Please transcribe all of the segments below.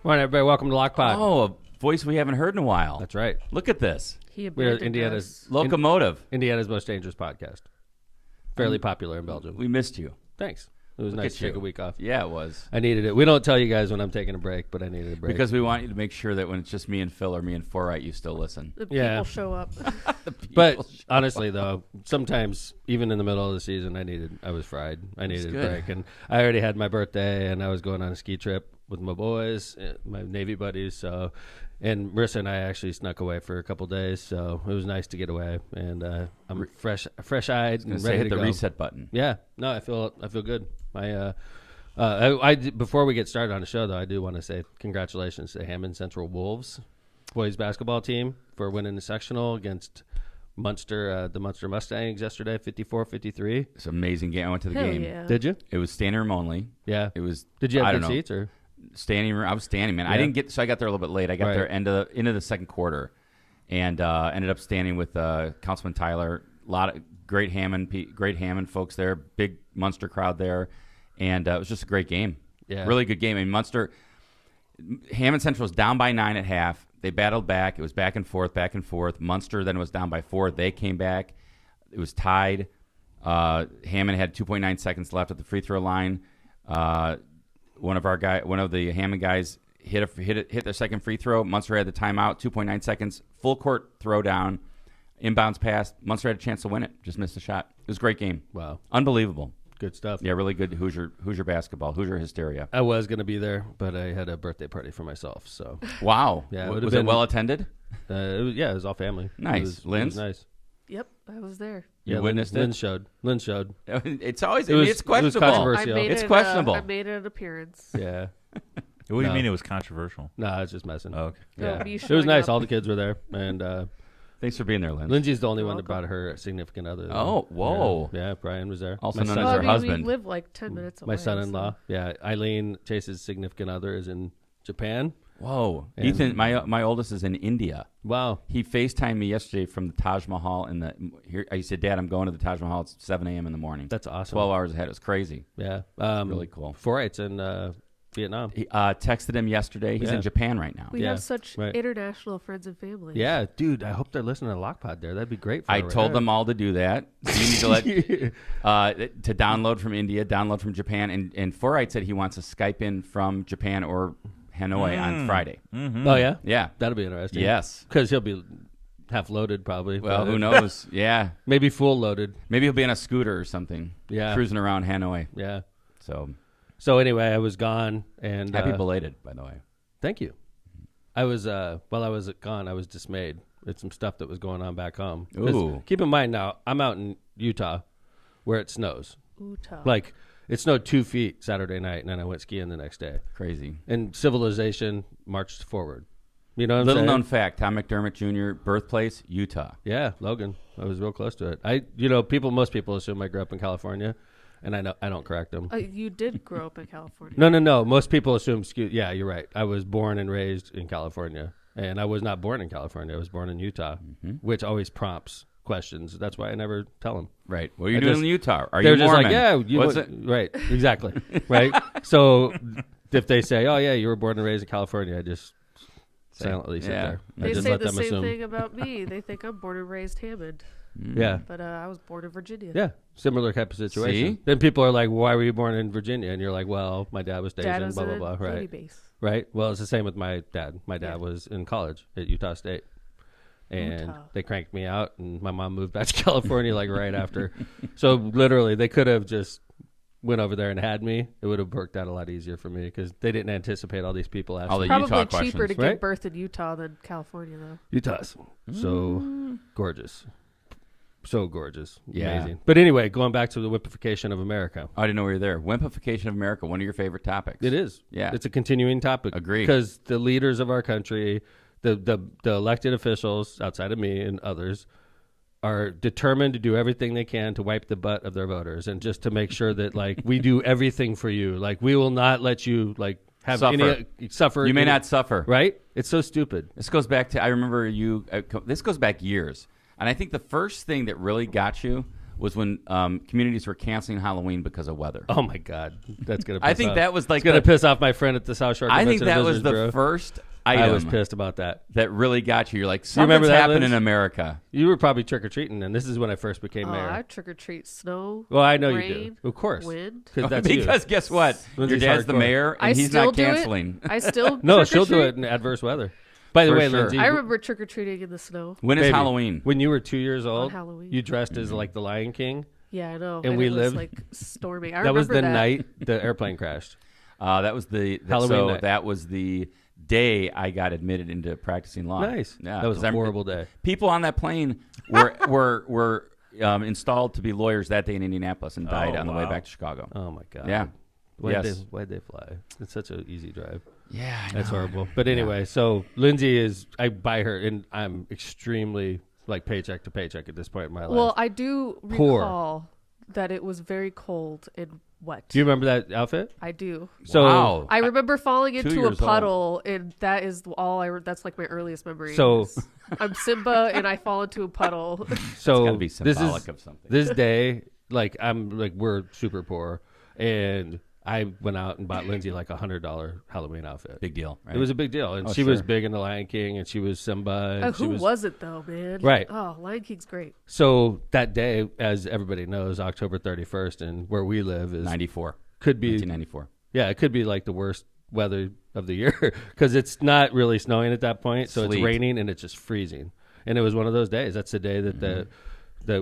Morning, everybody. Welcome to Lockpod. Oh, a voice we haven't heard in a while. That's right. Look at this. We're Indiana's Locomotive. Indiana's most dangerous podcast. Fairly popular in Belgium. We missed you. Thanks. It was nice to take a week off. Yeah, it was. I needed it. We don't tell you guys when I'm taking a break, but I needed a break. Because we want you to make sure that when it's just me and Phil or me and Forright, you still listen. The people show up. But honestly, though, sometimes even in the middle of the season, I was fried. I needed a break. And I already had my birthday, and I was going on a ski trip with my boys, my Navy buddies. And Marissa and I actually snuck away for a couple days, so it was nice to get away. And I'm fresh-eyed and ready to hit go. the reset button. Yeah, no, I feel good. Before we get started on the show, though, I do want to say congratulations to Hammond Central Wolves boys basketball team for winning the sectional against Munster, the Munster Mustangs yesterday, 54-53. It's an amazing game. I went to the Hell game. yeah. Did you? It was standing room only. Yeah. It was. Did you I have don't good know. seats or? Standing room. I was standing, man. Yeah. I didn't get, so I got there a little bit late. I got there into the second quarter, and ended up standing with Councilman Tyler. A lot of great Hammond folks there. Big Munster crowd there, and it was just a great game. Yeah, really good game. I mean, Hammond Central was down by 9 at half. They battled back. It was back and forth. Munster then was down by 4. They came back. It was tied. Hammond had 2.9 seconds left at the free throw line. One of the Hammond guys hit their second free throw. Munster had the timeout, 2.9 seconds, full court throw down, inbounds pass. Munster had a chance to win it, just missed the shot. It was a great game. Wow, unbelievable, good stuff. Yeah, really good Hoosier basketball, Hoosier hysteria. I was going to be there, but I had a birthday party for myself. So wow, yeah, was it well attended? It was all family. Nice, Lynn's nice. Yep, I was there. You witnessed it? Lynn showed. It's always it's questionable. It was controversial. It's questionable. I made an appearance. Yeah. What do you mean it was controversial? No, it's just messing. Oh, okay. Yeah. Me It was nice. up. All the kids were there, and thanks for being there, Lynn. Lindsay's the only one that brought her significant other. Oh, whoa. Yeah, Brian was there. Also known as her husband. We live like 10 minutes away. My son-in-law. So. Yeah, Eileen, Chase's significant other, is in Japan. Whoa. And Ethan, my oldest is in India. Wow. He FaceTimed me yesterday from the Taj Mahal. He said, Dad, I'm going to the Taj Mahal. It's 7 a.m. in the morning. That's awesome. 12 hours ahead. It was crazy. Yeah. Really cool. Forright's in Vietnam. He texted him yesterday. He's in Japan right now. We have such international friends and family. Yeah, dude, I hope they're listening to Lockpod there. That'd be great for I told them all to do that. So you need to to download from India, download from Japan. And Forright said he wants to Skype in from Japan or Hanoi on Friday. Mm-hmm. Oh, yeah? Yeah. That'll be interesting. Yes. Because he'll be half loaded probably. Well, who knows? Yeah. Maybe full loaded. Maybe he'll be on a scooter or something. Yeah. Cruising around Hanoi. Yeah. So anyway, I was gone. And happy belated, by the way. Thank you. I was, while I was gone, I was dismayed at some stuff that was going on back home. Ooh. Keep in mind now, I'm out in Utah where it snows. Utah. Like, it snowed 2 feet Saturday night, and then I went skiing the next day. Crazy. And civilization marched forward. You know what I'm saying? Little known fact, Tom McDermott Jr., birthplace, Utah. Yeah, Logan. I was real close to it. Most people assume I grew up in California, and I don't correct them. You did grow up in California. No. Most people assume, yeah, you're right. I was born and raised in California, and I was not born in California. I was born in Utah, which always prompts questions. That's why I never tell them. Right. What are you doing in Utah? Are they're you just Mormon? like, yeah, What's it? Right, exactly. Right. So if they say, oh, yeah, you were born and raised in California, I just silently sit there. I They just say let the them same assume. thing about me. They think I'm born and raised Hammond. Yeah. But I was born in Virginia. Yeah, similar type of situation. See? Then people are like, why were you born in Virginia? And you're like, well, my dad was Dad stationed, was blah, blah, in blah. a Right. Navy base. Right. Well, it's the same with my dad. My dad was in college at Utah State. And they cranked me out, and my mom moved back to California like right after. So literally, they could have just went over there and had me. It would have worked out a lot easier for me because they didn't anticipate all these people asking. All the Probably Utah cheaper questions, to right? give birth in Utah than California, though. Utah's so gorgeous. So gorgeous. Yeah. Amazing. But anyway, going back to the Wimpification of America. I didn't know you were there. Wimpification of America, one of your favorite topics. It is. Yeah. It's a continuing topic. Agreed. Because the leaders of our country, the elected officials outside of me and others, are determined to do everything they can to wipe the butt of their voters and just to make sure that, like, we do everything for you. Like, we will not let you, like, have Suffer. suffer. You may not suffer. Right? It's so stupid. This goes back to, I remember you, this goes back years. And I think the first thing that really got you was when communities were canceling Halloween because of weather. Oh my God, that's gonna. Piss I think off. that was like it's gonna piss off my friend at the South Shore. I think Convention that and was Visitors the Bureau. first item I was pissed about that. that really got you. You're like, remember something's that, happened Liz? in America. You were probably trick or treating, and this is when I first became mayor. I trick or treat snow. Well, I know rain, you do, of course, wind. that's Because guess what? Lindsay's Your dad's the hardcore. mayor, and I he's still not do it. canceling. I still No, trick or she'll do treat. it in adverse weather. By the For way, sure. Lindsay, I remember trick or treating in the snow. When is baby, Halloween? When you were 2 years old, Halloween. you dressed as like the Lion King. Yeah, I know. And we it was lived- like storming. I That was remember the that. night the airplane crashed. That was the Halloween So night. that was the day I got admitted into practicing law. Nice. Yeah, That was 'cause a I'm- horrible day. People on that plane were installed to be lawyers that day in Indianapolis and died on the way wow. back to Chicago. Oh my God. Yeah. Yes. Why'd they fly? It's such an easy drive. Yeah, I That's know. horrible. But anyway, so Lindsay is, I buy her, and I'm extremely like paycheck to paycheck at this point in my life. Well, I do Poor. recall that it was very cold and wet. Do you remember that outfit? I do. So, Wow. I remember falling 2 into a years old. puddle, and that is all that's like my earliest memory. So- is I'm Simba, and I fall into a puddle. So Gotta be this symbolic is of something. this day, like we're super poor, and I went out and bought Lindsay like $100 Halloween outfit. Big deal, right? It was a big deal, and Oh, she was sure. big in the Lion King, and she was Simba. And she Who was it though, man? Right. Oh, Lion King's great. So that day, as everybody knows, October 31st, and where we live is 94. could be 1994. yeah, it could be like the worst weather of the year because it's not really snowing at that point, so Sleet. it's raining and it's just freezing. And it was one of those days. That's the day that the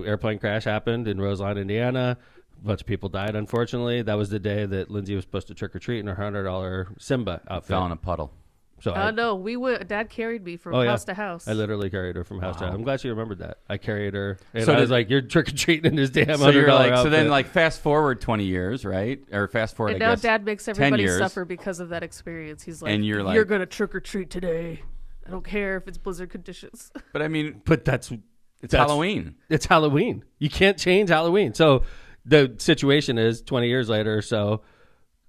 airplane crash happened in Roseland, Indiana. A bunch of people died, unfortunately. That was the day that Lindsay was supposed to trick or treat in her $100 Simba outfit. Fell in a puddle. So No, we went. Dad carried me from Oh, yeah. house to house. I literally carried her from house to house. I'm glad she remembered that. I carried her, and So I was did- like, "You're trick or treating in this damn So $100 you're like, outfit." so then like fast forward 20 years, right? Or fast forward, and I now guess, Dad makes 10 everybody years. suffer because of that experience. He's like, And you're like- you're gonna trick or treat today. I don't care if it's blizzard conditions. But I mean, but that's Halloween. It's Halloween. You can't change Halloween. So the situation is 20 years later or so,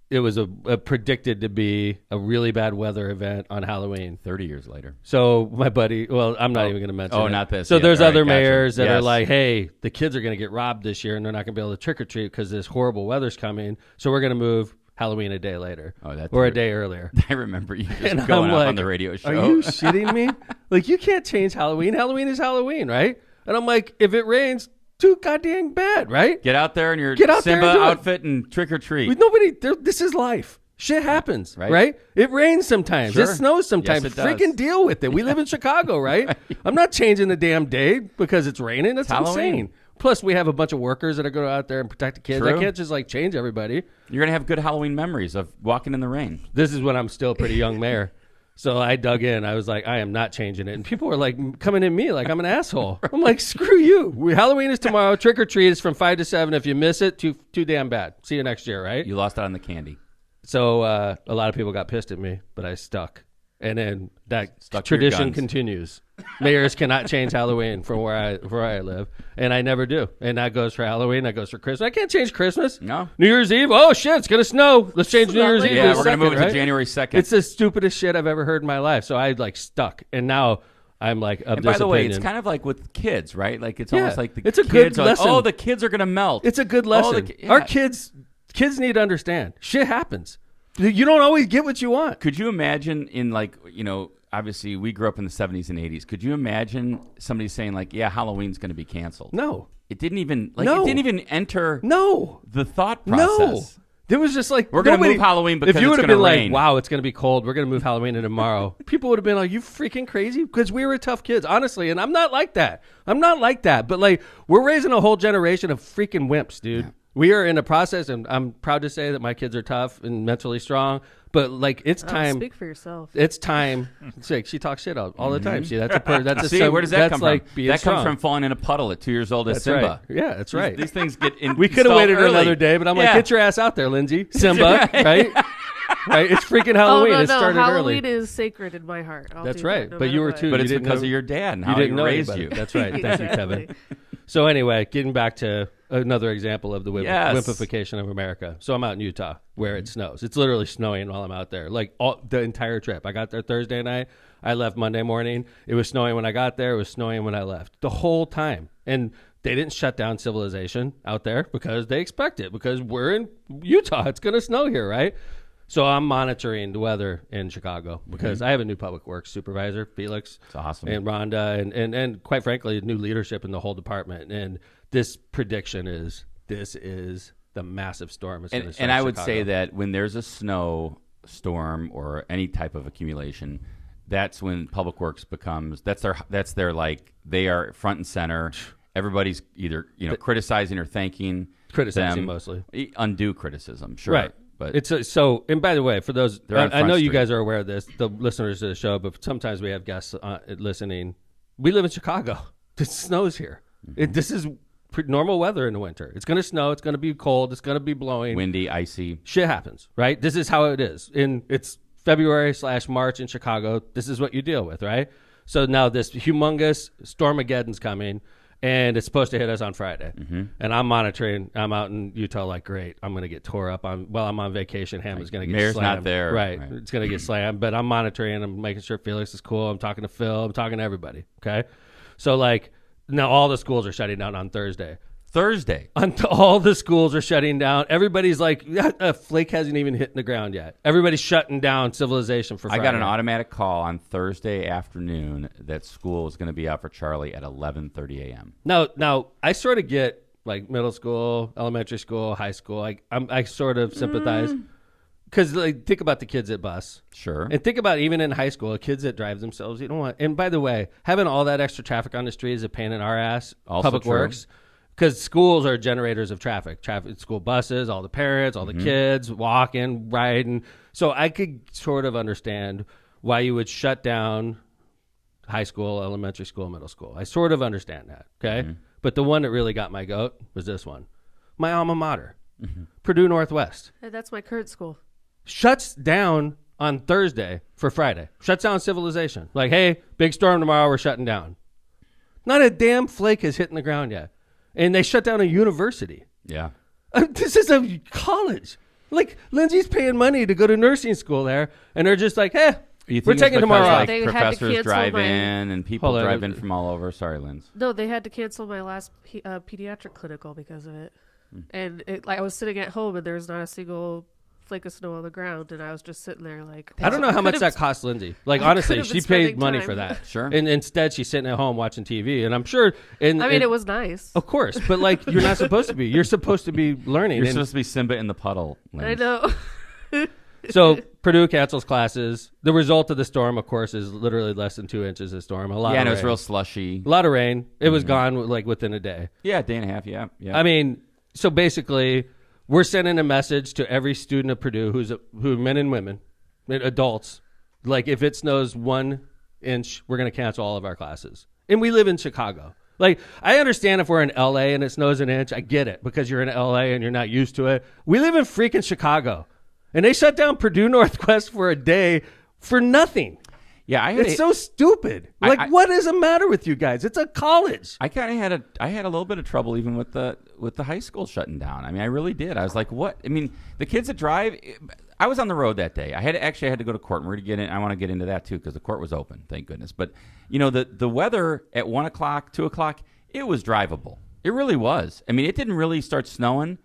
it was a predicted to be a really bad weather event on Halloween. 30 years later. So my buddy, well, I'm not even going to mention Oh, it. not this. So Yeah, there's all right, other gotcha. mayors that are Yes. like, hey, the kids are going to get robbed this year and they're not going to be able to trick or treat because this horrible weather's coming. So we're going to move Halloween a day later Oh, that's or a weird. day earlier. I remember you just And going I'm up like, on the radio show. Are you shitting me? Like, you can't change Halloween. Halloween is Halloween, right? And I'm like, if it rains, too goddamn bad, right? Get out there in your Get out there Simba and do it. outfit and trick or treat. This is life. Shit happens, Right. right? It rains sometimes. Sure. It snows sometimes. Yes, it does. Freaking deal with it. We live in Chicago, right? I'm not changing the damn day because it's raining. That's Halloween. insane. Plus, we have a bunch of workers that are going out there and protect the kids. True. I can't just like change everybody. You're going to have good Halloween memories of walking in the rain. This is when I'm still a pretty young mayor. So I dug in. I was like, I am not changing it. And people were like coming at me like I'm an asshole. I'm like, screw you. Halloween is tomorrow. Trick or treat is from 5 to 7. If you miss it, too damn bad. See you next year, right? You lost out on the candy. So a lot of people got pissed at me, but I stuck. And then that Stuck to your tradition guns. continues. Mayors cannot change Halloween from where I live, and I never do. And that goes for Halloween. That goes for Christmas. I can't change Christmas. No. New Year's Eve. Oh shit! It's gonna snow. Let's change New Year's Eve. Yeah, to we're the going to move it 2nd, to right? January 2nd. It's the stupidest shit I've ever heard in my life. So I like stuck, and now I'm like of And by this the way, opinion. it's kind of like with kids, right? Like it's Yeah, almost like the it's a kids good are like, lesson. oh, the kids are going to melt. It's a good Oh, lesson. yeah. Our kids need to understand. Shit happens. You don't always get what you want. Could you imagine in like, obviously we grew up in the 70s and 80s. Could you imagine somebody saying like, yeah, Halloween's going to be canceled? No. It didn't even No. enter No. the thought No. process. There was just like, We're gonna nobody- move Halloween because if you it's would have gonna been rain. like, wow, it's going to be cold. We're going to move Halloween to tomorrow. People would have been like, you freaking crazy? Because we were tough kids, honestly. And I'm not like that. But like, we're raising a whole generation of freaking wimps, dude. Yeah. We are in a process, and I'm proud to say that my kids are tough and mentally strong. But like, it's time. Speak for yourself. It's time. It's like, she talks shit all the time. See, that's a See, where does that come like from? being That strong. comes from falling in a puddle at 2 years old as That's Simba. right. Yeah, that's right. These things get in. We could have waited early. another day, but I'm like, Yeah. get your ass out there, Lindsay. Simba, right? Right? It's freaking Halloween. Oh, no, It started Halloween early. is sacred in my heart. I'll That's do right. that no But you matter were what. too. But You it's didn't because know- of your dad and You how didn't he know raised anybody. you. That's right. Thank you, Kevin. Exactly. So anyway, getting back to another example of the Yes. wimpification of America. So I'm out in Utah where it snows. It's literally snowing while I'm out there, like the entire trip. I got there Thursday night. I left Monday morning. It was snowing when I got there. It was snowing when I left the whole time. And they didn't shut down civilization out there because they expect it, because we're in Utah. It's going to snow here, right? So I'm monitoring the weather in Chicago because I have a new public works supervisor, Felix. It's awesome. And Rhonda, and quite frankly, new leadership in the whole department. And this prediction is the massive storm. And I would say that when there's a snow storm or any type of accumulation, that's when public works becomes that's their like they are front and center. Everybody's either criticizing or thanking them. Mostly undue criticism, sure, right? But it's so. And by the way, for those, I know you Street. guys are aware of this, the listeners to the show, but sometimes we have guests listening. We live in Chicago. It snows here. This is normal weather in the winter. It's going to snow. It's going to be cold. It's going to be blowing. Windy, icy. Shit happens, right? This is how it is. It's February/March in Chicago. This is what you deal with, right? So now this humongous Stormageddon's coming, and it's supposed to hit us on Friday. And I'm monitoring. I'm out in Utah like, great, I'm going to get tore up. I'm on vacation. Hammond's going to get Mayor's slammed. not there. Right. It's going to get slammed. But I'm monitoring. I'm making sure Felix is cool. I'm talking to Phil. I'm talking to everybody. Okay? So, like, now all the schools are shutting down on Thursday. All the schools are shutting down. Everybody's like, a flake hasn't even hit the ground yet. Everybody's shutting down civilization for Friday. I got an automatic call on Thursday afternoon that school is going to be out for Charlie at 11:30 a.m. Now I sort of get like middle school, elementary school, high school. I sort of sympathize because think about the kids at bus. Sure. And think about even in high school, kids that drive themselves. You don't want. And by the way, having all that extra traffic on the street is a pain in our ass. Also Public true. Works. Because schools are generators of traffic, school buses, all the parents, all the kids walking, riding. So I could sort of understand why you would shut down high school, elementary school, middle school. I sort of understand that, okay? But the one that really got my goat was this one. My alma mater, Purdue Northwest. Hey, that's my current school. Shuts down on Thursday for Friday. Shuts down civilization. Like, hey, big storm tomorrow, we're shutting down. Not a damn flake has hit the ground yet. And they shut down a university. Yeah. This is a college. Like, Lindsay's paying money to go to nursing school there, and they're just like, we're taking tomorrow off. They had to professors cancel drive my- in and people drive in from all over. Sorry, Linz. No, they had to cancel my last pediatric clinical because of it. And I was sitting at home, and there's not a single flake of snow on the ground, and I was just sitting there like... I don't know how much that cost Lindsay. Like, honestly, she paid money for that. Sure. And instead, she's sitting at home watching TV, and I'm sure... it was nice. Of course, but, like, you're not supposed to be. You're supposed to be learning. You're supposed to be Simba in the puddle, Linz. I know. So, Purdue cancels classes. The result of the storm, of course, is literally less than 2 inches of storm. A lot of and it rain. was real slushy. A lot of rain. It was gone, like, within a day. Yeah, a day and a half, yeah. I mean, so basically... We're sending a message to every student of Purdue who men and women, adults, like if it snows 1 inch, we're going to cancel all of our classes. And we live in Chicago. Like, I understand if we're in LA and it snows an inch, I get it because you're in LA and you're not used to it. We live in freaking Chicago. And they shut down Purdue Northwest for a day for nothing. Yeah, it's so stupid. Like, what is the matter with you guys? It's a college. I kind of had a little bit of trouble even with the high school shutting down. I mean, I really did. I was like, what? I mean, the kids that drive. I was on the road that day. I had to go to court, and we're going to get in. I want to get into that too because the court was open, thank goodness. But the weather at 1 o'clock, 2 o'clock, it was drivable. It really was. I mean, it didn't really start snowing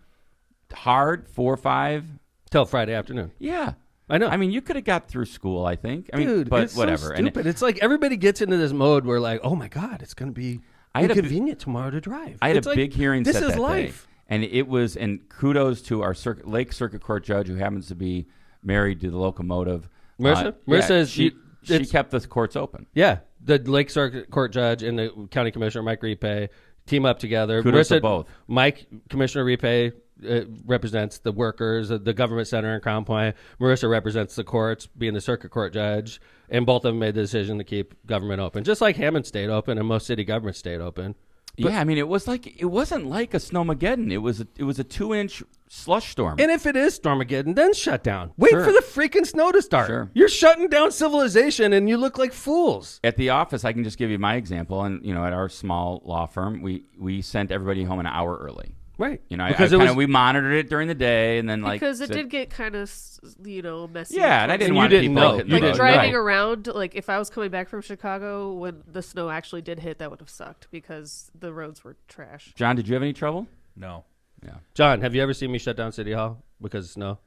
hard 4 or 5 till Friday afternoon. Yeah. I know. I mean, you could have got through school, I think. I mean, dude, but it's whatever. So stupid. It's like everybody gets into this mode where, like, oh my God, it's going to be inconvenient tomorrow to drive. I had a big hearing set that day. This is life. And it was, and kudos to our Lake Circuit Court judge who happens to be married to the locomotive. Marissa? Marissa she kept the courts open. Yeah. The Lake Circuit Court judge and the county commissioner, Mike Ripe, team up together. Kudos to both. Mike, Commissioner Ripe, represents the workers, the government center in Crown Point. Marissa represents the courts, being the circuit court judge, and both of them made the decision to keep government open, just like Hammond stayed open and most city governments stayed open. But, yeah, I mean, it wasn't like a snowmageddon. It was a 2-inch slush storm. And if it is Stormageddon, then shut down. Wait for the freaking snow to start. Sure. You're shutting down civilization, and you look like fools. At the office, I can just give you my example. And at our small law firm, we sent everybody home an hour early. Right. You know, because we monitored it during the day, and then because it did get kind of messy. Yeah, and I didn't want didn't people know. hitting You the didn't road. driving know. around. Like if I was coming back from Chicago when the snow actually did hit, that would have sucked because the roads were trash. John, did you have any trouble? No. Yeah. John, have you ever seen me shut down City Hall because of snow?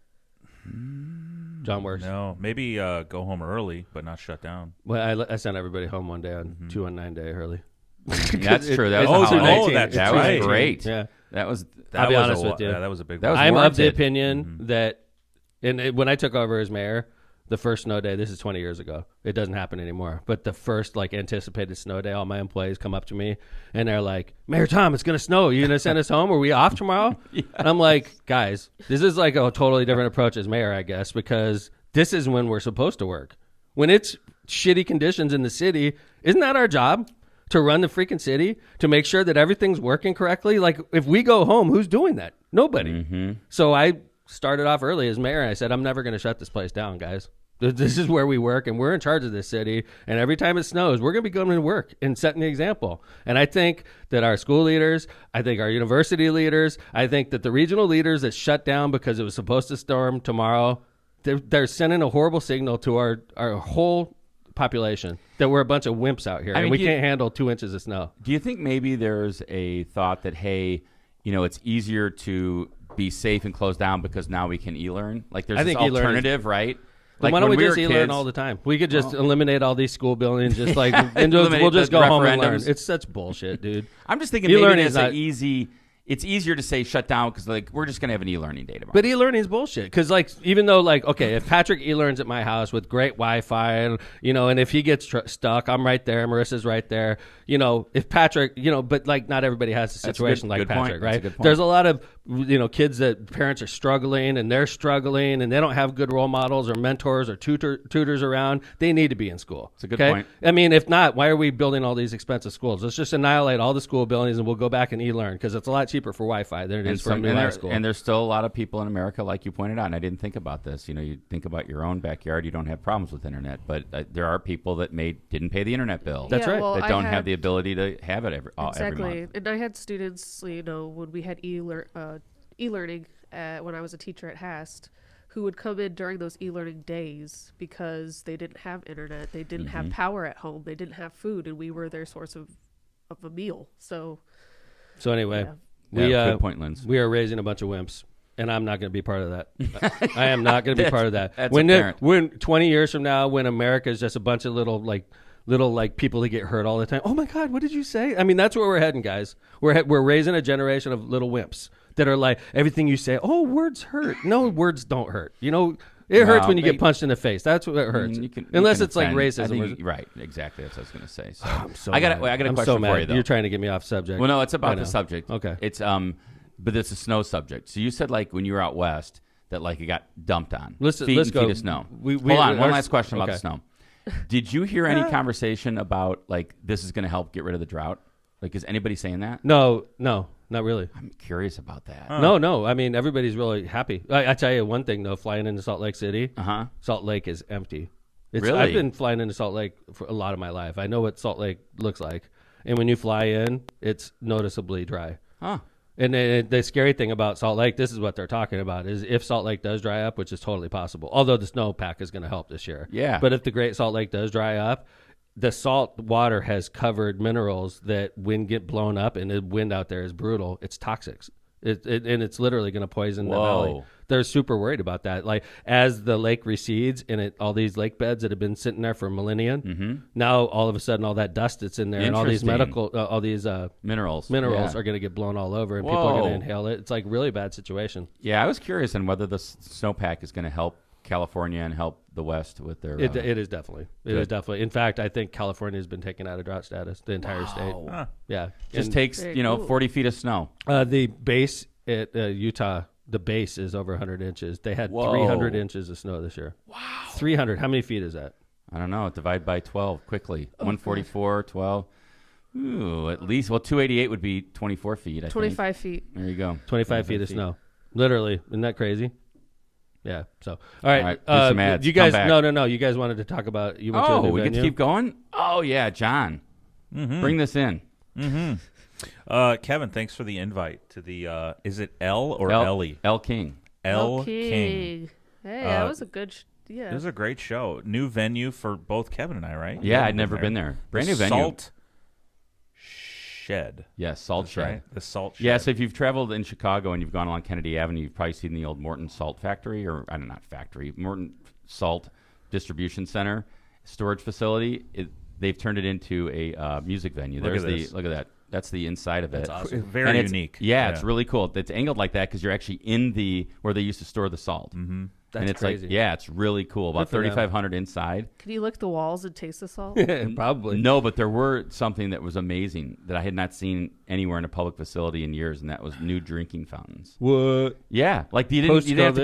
John works. No. Maybe go home early, but not shut down. Well, I sent everybody home one day on 219 day early. That's true. That It's was a 219. holiday. that's That right. was great. Yeah. That was I'll be was honest a, with you. Yeah, that was a big That one. was I'm of the warranted. opinion that, when I took over as mayor, the first snow day, this is 20 years ago. It doesn't happen anymore. But the first anticipated snow day, all my employees come up to me and they're like, Mayor Tom, it's going to snow. Are you going to send us home? Are we off tomorrow? Yeah. And I'm like, guys, this is like a totally different approach as mayor, I guess, because this is when we're supposed to work. When it's shitty conditions in the city, isn't that our job? To run the freaking city, to make sure that everything's working correctly? Like, if we go home, who's doing that? Nobody. Mm-hmm. So I started off early as mayor, and I said, I'm never going to shut this place down, guys. This is where we work, and we're in charge of this city. And every time it snows, we're going to be going to work and setting the example. And I think that our school leaders, I think our university leaders, I think that the regional leaders that shut down because it was supposed to storm tomorrow, they're sending a horrible signal to our whole population that we're a bunch of wimps out here, and we can't handle 2 inches of snow. Do you think maybe there's a thought that, hey, it's easier to be safe and close down because now we can e-learn? Like there's this alternative, right? Like, why don't we just e-learn all the time? We could just eliminate all these school buildings, just like, and we'll just go home and learn. It's such bullshit, dude. I'm just thinking maybe it's easier to say shut down because we're just going to have an e-learning day tomorrow. But e-learning is bullshit because even though okay, if Patrick e-learns at my house with great Wi-Fi and and if he gets stuck, I'm right there. Marissa's right there. If Patrick, but not everybody has a situation like Patrick, right? There's a lot of kids that parents are struggling and they're struggling and they don't have good role models or mentors or tutors around. They need to be in school. It's a good point. I mean, if not, why are we building all these expensive schools? Let's just annihilate all the school buildings and we'll go back and e-learn because it's a lot cheaper for Wi-Fi than it is for a school. And there's still a lot of people in America, like you pointed out, and I didn't think about this. You think about your own backyard, you don't have problems with internet, but there are people that didn't pay the internet bill. That's right. Well, that don't have the ability to have it every month. And I had students, when we had e-learning when I was a teacher at Hast, who would come in during those e-learning days because they didn't have internet, they didn't have power at home, they didn't have food, and we were their source of a meal. So anyway, good point, Linz. We are raising a bunch of wimps. And I'm not going to be part of that. I am not going to be part of that. That's when 20 years from now, when America is just a bunch of little people that get hurt all the time. Oh my God, what did you say? I mean, that's where we're heading, guys. We're raising a generation of little wimps that are like, everything you say, oh, words hurt. No, words don't hurt. It hurts when you get punched in the face. That's what it hurts. Unless it's like racism. Right, exactly. That's what I was going to say. So so I got a question for you, though. You're trying to get me off subject. Well, no, it's about the subject. Okay. It's but it's a snow subject. So you said when you were out west that it got dumped on. Let's go. Feet of snow. Hold on. One last question about the snow. Did you hear any conversation about this is going to help get rid of the drought? Is anybody saying that? No, not really. I'm curious about that. No. I mean, everybody's really happy. I tell you one thing though, flying into Salt Lake City, Salt Lake is empty. Really? I've been flying into Salt Lake for a lot of my life. I know what Salt Lake looks like, and when you fly in, it's noticeably dry. Huh. And the scary thing about Salt Lake, this is what they're talking about, is if Salt Lake does dry up, which is totally possible, although the snowpack is going to help this year. Yeah. But if the Great Salt Lake does dry up, the salt water has covered minerals that when get blown up, and the wind out there is brutal, it's toxic. And it's literally going to poison the valley. They're super worried about that. As the lake recedes and all these lake beds that have been sitting there for millennia, now all of a sudden all that dust that's in there and all these minerals are going to get blown all over and people are going to inhale it. It's really bad situation. Yeah, I was curious on whether the snowpack is going to help California and help the West with their. It is definitely. It is definitely. In fact, I think California has been taken out of drought status. The entire state. Huh. Yeah, just takes 40 feet of snow. The base at Utah, the base is over 100 inches. They had 300 inches of snow this year. Wow. 300. How many feet is that? I don't know. Divide by 12 quickly. 144, 12. Ooh, at least. Well, 288 would be 24 feet. 25 feet. There you go. 25 feet of snow. Literally. Isn't that crazy? Yeah. So, all right. Do some ads. You guys, no. You guys wanted to talk about. You went to a new we venue? get to keep going. Oh yeah, John, bring this in. Kevin, thanks for the invite to the. Is it L or Ellie? L King. L King. Hey, that was a good. Yeah, it was a great show. New venue for both Kevin and I, right? Yeah, I'd never been there. Brand new venue. Salt Shed. Yeah, Salt Shed. Right? The Salt Shed. Yeah, so if you've traveled in Chicago and you've gone along Kennedy Avenue, you've probably seen the old Morton Salt Factory, or I don't know, not factory, Morton Salt Distribution Center, storage facility. They've turned it into a music venue. Look at that. That's the inside of it. That's awesome. Very unique. Yeah, it's really cool. It's angled like that because you're actually in where they used to store the salt. Mm-hmm. That's and it's crazy. It's really cool. About 3,500 inside. Can you lick the walls and taste the salt? Probably. No, but there were something that was amazing that I had not seen anywhere in a public facility in years, and that was new drinking fountains. What? Yeah, like you didn't have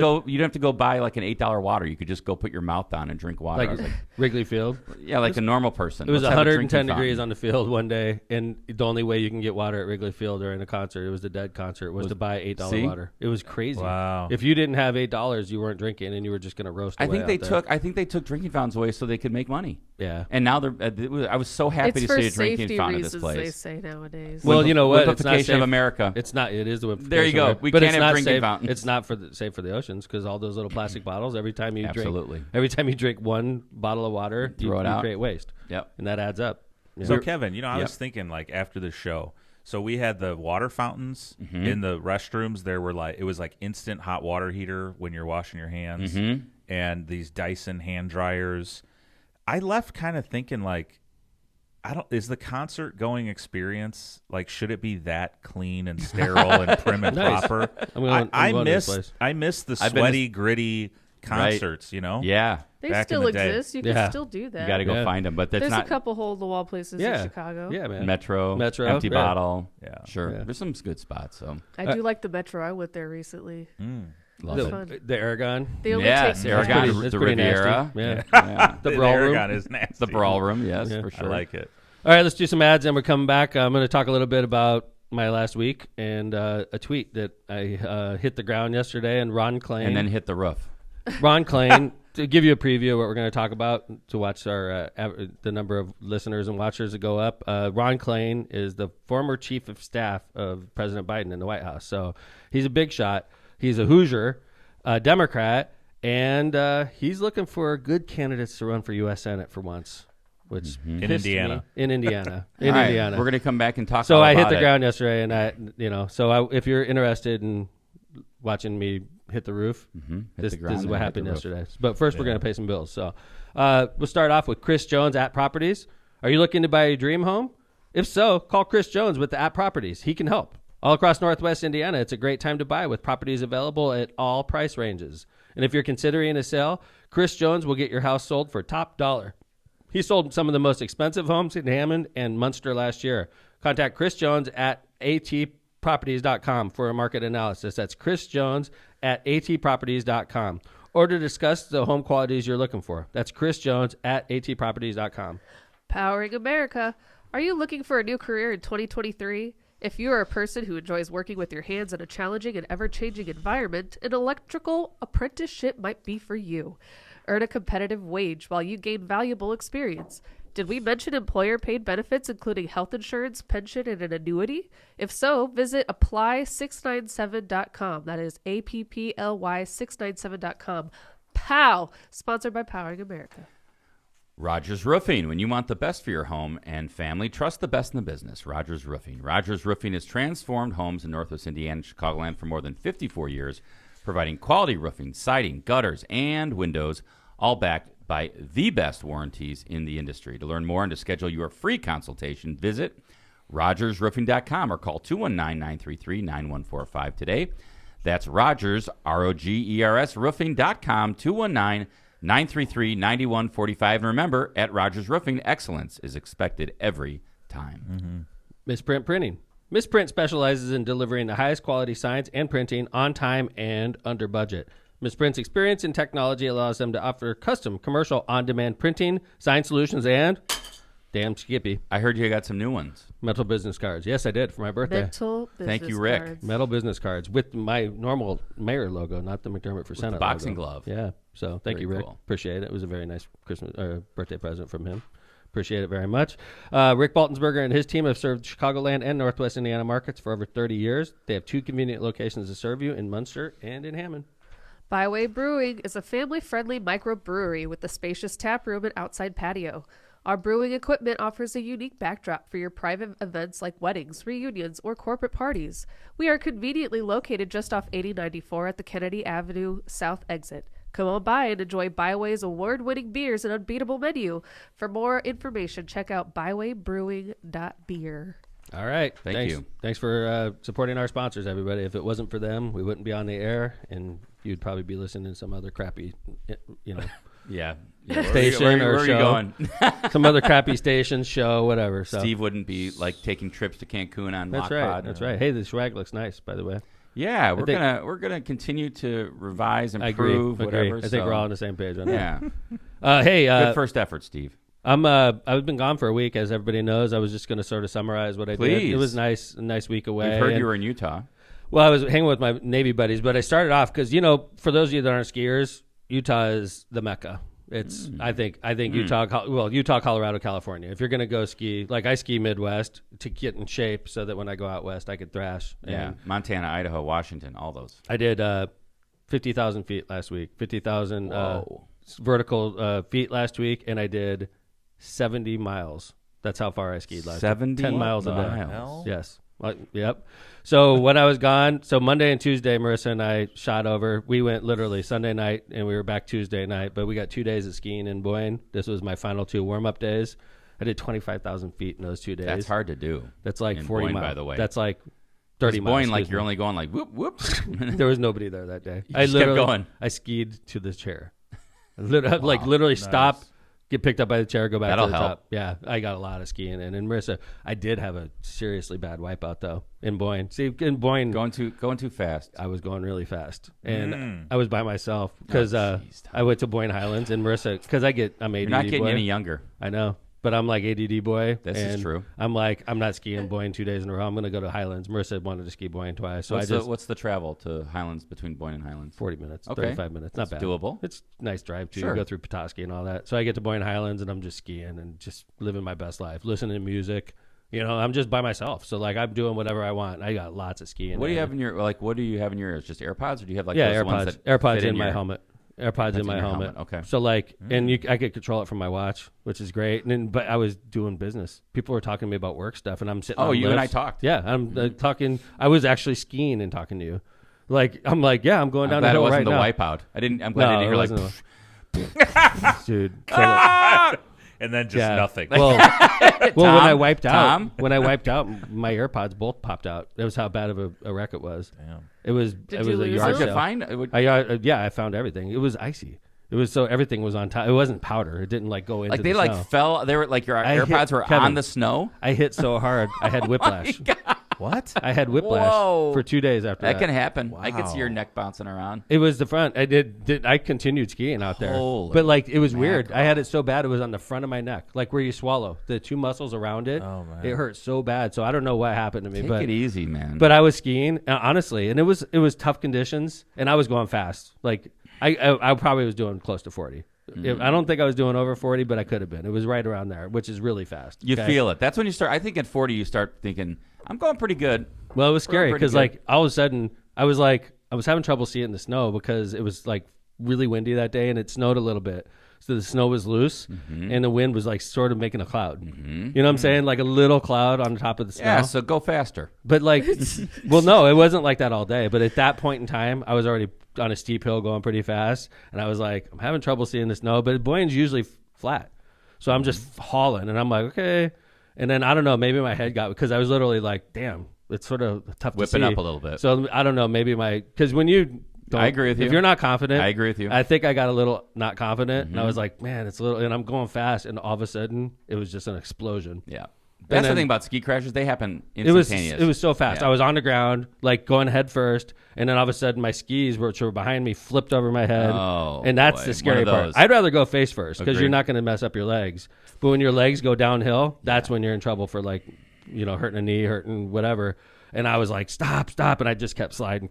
to go buy like an $8 water. You could just go put your mouth down and drink water. Like Wrigley Field? Yeah, like a normal person. It was Let's have a 110 drinking degrees fountain. on the field one day, and the only way you can get water at Wrigley Field during a concert, it was the Dead concert, was to buy $8 water. It was crazy. Wow. If you didn't have $8, you weren't drinking, and you were just going to roast I away think they out there. took. I think they took drinking fountains away so they could make money. Yeah. And now I was so happy It's to for see a drinking safety fountain at reasons, this they place. say nowadays. Well, you know what? It's not Wimpification safe. of America. It's not. It is the Wimpification. There you go. America. We But can't it's have not drinking safe. fountains. It's not safe for the oceans because all those little plastic bottles. Every time you Absolutely. drink one bottle of water, Throw it out. create waste. Yep. And that adds up. Yeah. So Kevin, I was thinking like after the show. So we had the water fountains in the restrooms. There were it was like instant hot water heater when you're washing your hands, and these Dyson hand dryers. I left kind of thinking like, is the concert going experience should it be that clean and sterile and prim and Nice. proper? I'm going to this place. I miss the I've been sweaty, gritty concerts. Yeah. they back still in the day. exist. You can still do that. You got to go find them, but that's There's not a couple hole-in-the-wall places in Chicago. Yeah, man. Metro, Metro, empty yeah. bottle. Yeah. Sure. Yeah. There's some good spots. So I do like the Metro. I went there recently. love It's it. fun. The Aragon. They only Yes, take Aragon, It's the pretty Riviera. nasty. Yeah. The The brawl room. Aragon is nasty. The brawl room, yes, Yeah. for I sure. like it. All right, let's do some ads, and we're coming back. I'm going to talk a little bit about my last week and a tweet that I hit the ground yesterday. And Ron Klain. And then hit the roof. Ron Klain, to give you a preview of what we're going to talk about, to watch our the number of listeners and watchers that go up. Ron Klain is the former chief of staff of President Biden in the White House. So he's a big shot. He's a Hoosier, a Democrat, and he's looking for good candidates to run for U.S. Senate for once. Which In pissed me. Indiana. In Indiana. All right, Indiana. we're going to come back and talk So all I hit about the it. ground yesterday, and if you're interested in watching me hit the roof, this is what happened yesterday. But first, we're going to pay some bills. So we'll start off with Chris Jones at Properties. Are you looking to buy a dream home? If so, call Chris Jones with the at Properties. He can help. All across Northwest Indiana, it's a great time to buy with properties available at all price ranges. And if you're considering a sale, Chris Jones will get your house sold for top dollar. He sold some of the most expensive homes in Hammond and Munster last year. Contact Chris Jones at atproperties.com for a market analysis. That's Chris Jones at atproperties.com. Or to discuss the home qualities you're looking for. That's Chris Jones at atproperties.com. Powering America. Are you looking for a new career in 2023? If you are a person who enjoys working with your hands in a challenging and ever-changing environment, an electrical apprenticeship might be for you. Earn a competitive wage while you gain valuable experience. Did we mention employer-paid benefits, including health insurance, pension, and an annuity? If so, visit apply697.com. That is APPLY697.com. POW! Sponsored by Powering America. Rogers Roofing. When you want the best for your home and family, trust the best in the business. Rogers Roofing. Rogers Roofing has transformed homes in Northwest Indiana and Chicagoland for more than 54 years, providing quality roofing, siding, gutters, and windows, all backed by the best warranties in the industry. To learn more and to schedule your free consultation, visit rogersroofing.com or call 219-933-9145 today. That's Rogers, R-O-G-E-R-S, roofing.com, 219-933-9145. And remember, at Rogers Roofing, excellence is expected every time. Misprint Printing. Misprint specializes in delivering the highest quality signs and printing on time and under budget. Misprint's experience in technology allows them to offer custom, commercial, on-demand printing, sign solutions, and damn Skippy, I heard you got some new ones. metal business cards. Yes, I did for my birthday. Mental business Thank you, Rick. cards. Metal business cards with my normal mayor logo, not the McDermott for Senate the boxing logo. glove. Yeah. So thank Very you, Rick. cool. Appreciate it. It was a very nice Christmas birthday present from him. Appreciate it very much. Rick Baltonsberger and his team have served Chicagoland and Northwest Indiana markets for over 30 years. They have 2 convenient locations to serve you in Munster and in Hammond. Byway Brewing is a family-friendly microbrewery with a spacious tap room and outside patio. Our brewing equipment offers a unique backdrop for your private events like weddings, reunions, or corporate parties. We are conveniently located just off 8094 at the Kennedy Avenue South exit. Come on by and enjoy Byway's award-winning beers and unbeatable menu. For more information, check out bywaybrewing.beer. All right. Thank you. Thanks for supporting our sponsors, everybody. If it wasn't for them, we wouldn't be on the air, and you'd probably be listening to some other crappy, Yeah. station where or are show. you going? Some other crappy station, show, whatever. So. Steve wouldn't be like taking trips to Cancun on That's Lock right. Pod. That's right. Hey, the swag looks nice, by the way. Yeah, we're gonna continue to revise, I agree. improve, whatever. I think we're all on the same page on Yeah. that. Hey, Good first effort, Steve. I've been gone for a week, as everybody knows. I was just going to sort of summarize what I did. It was nice, a nice week away. We've heard you were in Utah. Well, I was hanging with my Navy buddies, but I started off because for those of you that aren't skiers, Utah is the mecca. It's I think Utah, Colorado, California. If you're going to go ski, like I ski Midwest to get in shape so that when I go out west, I could thrash. Yeah, Montana, Idaho, Washington, all those. I did 50,000 feet last week, 50,000 vertical feet last week, and I did 70 miles. That's how far I skied last week. 70 10 miles a day. Hell? Yes. Yep. So when I was gone, so Monday and Tuesday, Marissa and I shot over. We went literally Sunday night, and we were back Tuesday night. But we got 2 days of skiing in Boyne. This was my final 2 warm-up days. I did 25,000 feet in those 2 days. That's hard to do. That's like in 40 Boyne, miles. by the way. That's like 30 miles. Boyne, like you're only going like whoop, whoop. There was nobody there that day. You just kept going. I skied to the chair. Literally stop, get picked up by the chair, go back That'll to the help. top. Yeah, I got a lot of skiing in. And Marissa, I did have a seriously bad wipeout though in Boyne. See, in Boyne, going too fast. I was going really fast, and I was by myself because geez, I went to Boyne Highlands, and Marissa, because I'm ADD You're not getting boy. any younger. I know. But I'm like ADD boy. This is and true. I'm like, I'm not skiing Boyne 2 days in a row. I'm going to go to Highlands. Marissa wanted to ski Boyne twice. So What's the travel to Highlands between Boyne and Highlands? 40 minutes, Okay. 35 minutes. Not That's bad. doable. It's a nice drive, too. Sure. You go through Petoskey and all that. So I get to Boyne Highlands, and I'm just skiing and just living my best life, listening to music. I'm just by myself. So, like, I'm doing whatever I want. I got lots of skiing. What do you have in your ears? Just AirPods, or do you have like yeah, those ones AirPods. that AirPods fit in my your- helmet. AirPods in my your helmet. Okay. So like, and I could control it from my watch, which is great. And then, but I was doing business. People were talking to me about work stuff, and I'm sitting. Oh, on you and I lifts. talked. Yeah, I'm talking. I was actually skiing and talking to you. Like I'm like, yeah, I'm going down I'm the glad it hill wasn't right the now. wipeout. I'm glad I didn't hear it like. wasn't dude. Kill it. And then just Yeah. nothing. Well, when I wiped Tom? out, my AirPods both popped out. That was how bad of a wreck it was. Damn. It was. Did it you was a lose yard them? Did you sale. find? It would- I found everything. It was icy. It was so everything was on top. It wasn't powder. It didn't like go into like they the like snow. fell. They were like your I hit- AirPods were Kevin. on the snow. I hit so hard. I had whiplash. What? I had whiplash Whoa. for 2 days after that. That can happen. I could see your Wow. neck bouncing around. It was the front. I continued skiing out there. Holy but like it was weird. mackerel. I had it so bad it was on the front of my neck, like where you swallow. The 2 muscles around it. Oh, man. It hurt so bad. So I don't know what happened to me. Take but it easy, man. But I was skiing honestly, and it was tough conditions, and I was going fast. Like I probably was doing close to 40. I don't think I was doing over 40, but I could have been. It was right around there, which is really fast. you okay? feel it. That's when you start. I think at 40 you start thinking, I'm going pretty good. Well, it was scary pretty because good. like all of a sudden I was having trouble seeing the snow because it was like really windy that day and it snowed a little bit. So the snow was loose and the wind was like sort of making a cloud. You know what I'm saying? Like a little cloud on top of the snow. Yeah, so go faster. But like, well, no, it wasn't like that all day. But at that point in time, I was already on a steep hill going pretty fast. And I was like, I'm having trouble seeing the snow. But Boyne's usually flat. So I'm just hauling. And I'm like, okay. And then I don't know, maybe my head got, because I was literally like, damn, it's sort of tough Whipping to see. up a little bit. So I don't know, maybe because when you don't, I agree with you. If you're not confident, I agree with you. I think I got a little not confident. And I was like, man, it's a little, and I'm going fast. And all of a sudden, it was just an explosion. Yeah. That's the then- thing about ski crashes. They happen It was instantaneous. so fast. Yeah. I was on the ground, like going head first, and then all of a sudden my skis, which were behind me, flipped over my head. Oh, and that's boy. the scary One of part. those. I'd rather go face first because Agreed. you're not going to mess up your legs. But when your legs go downhill, that's when you're in trouble for like, hurting a knee, hurting whatever. And I was like, stop, and I just kept sliding.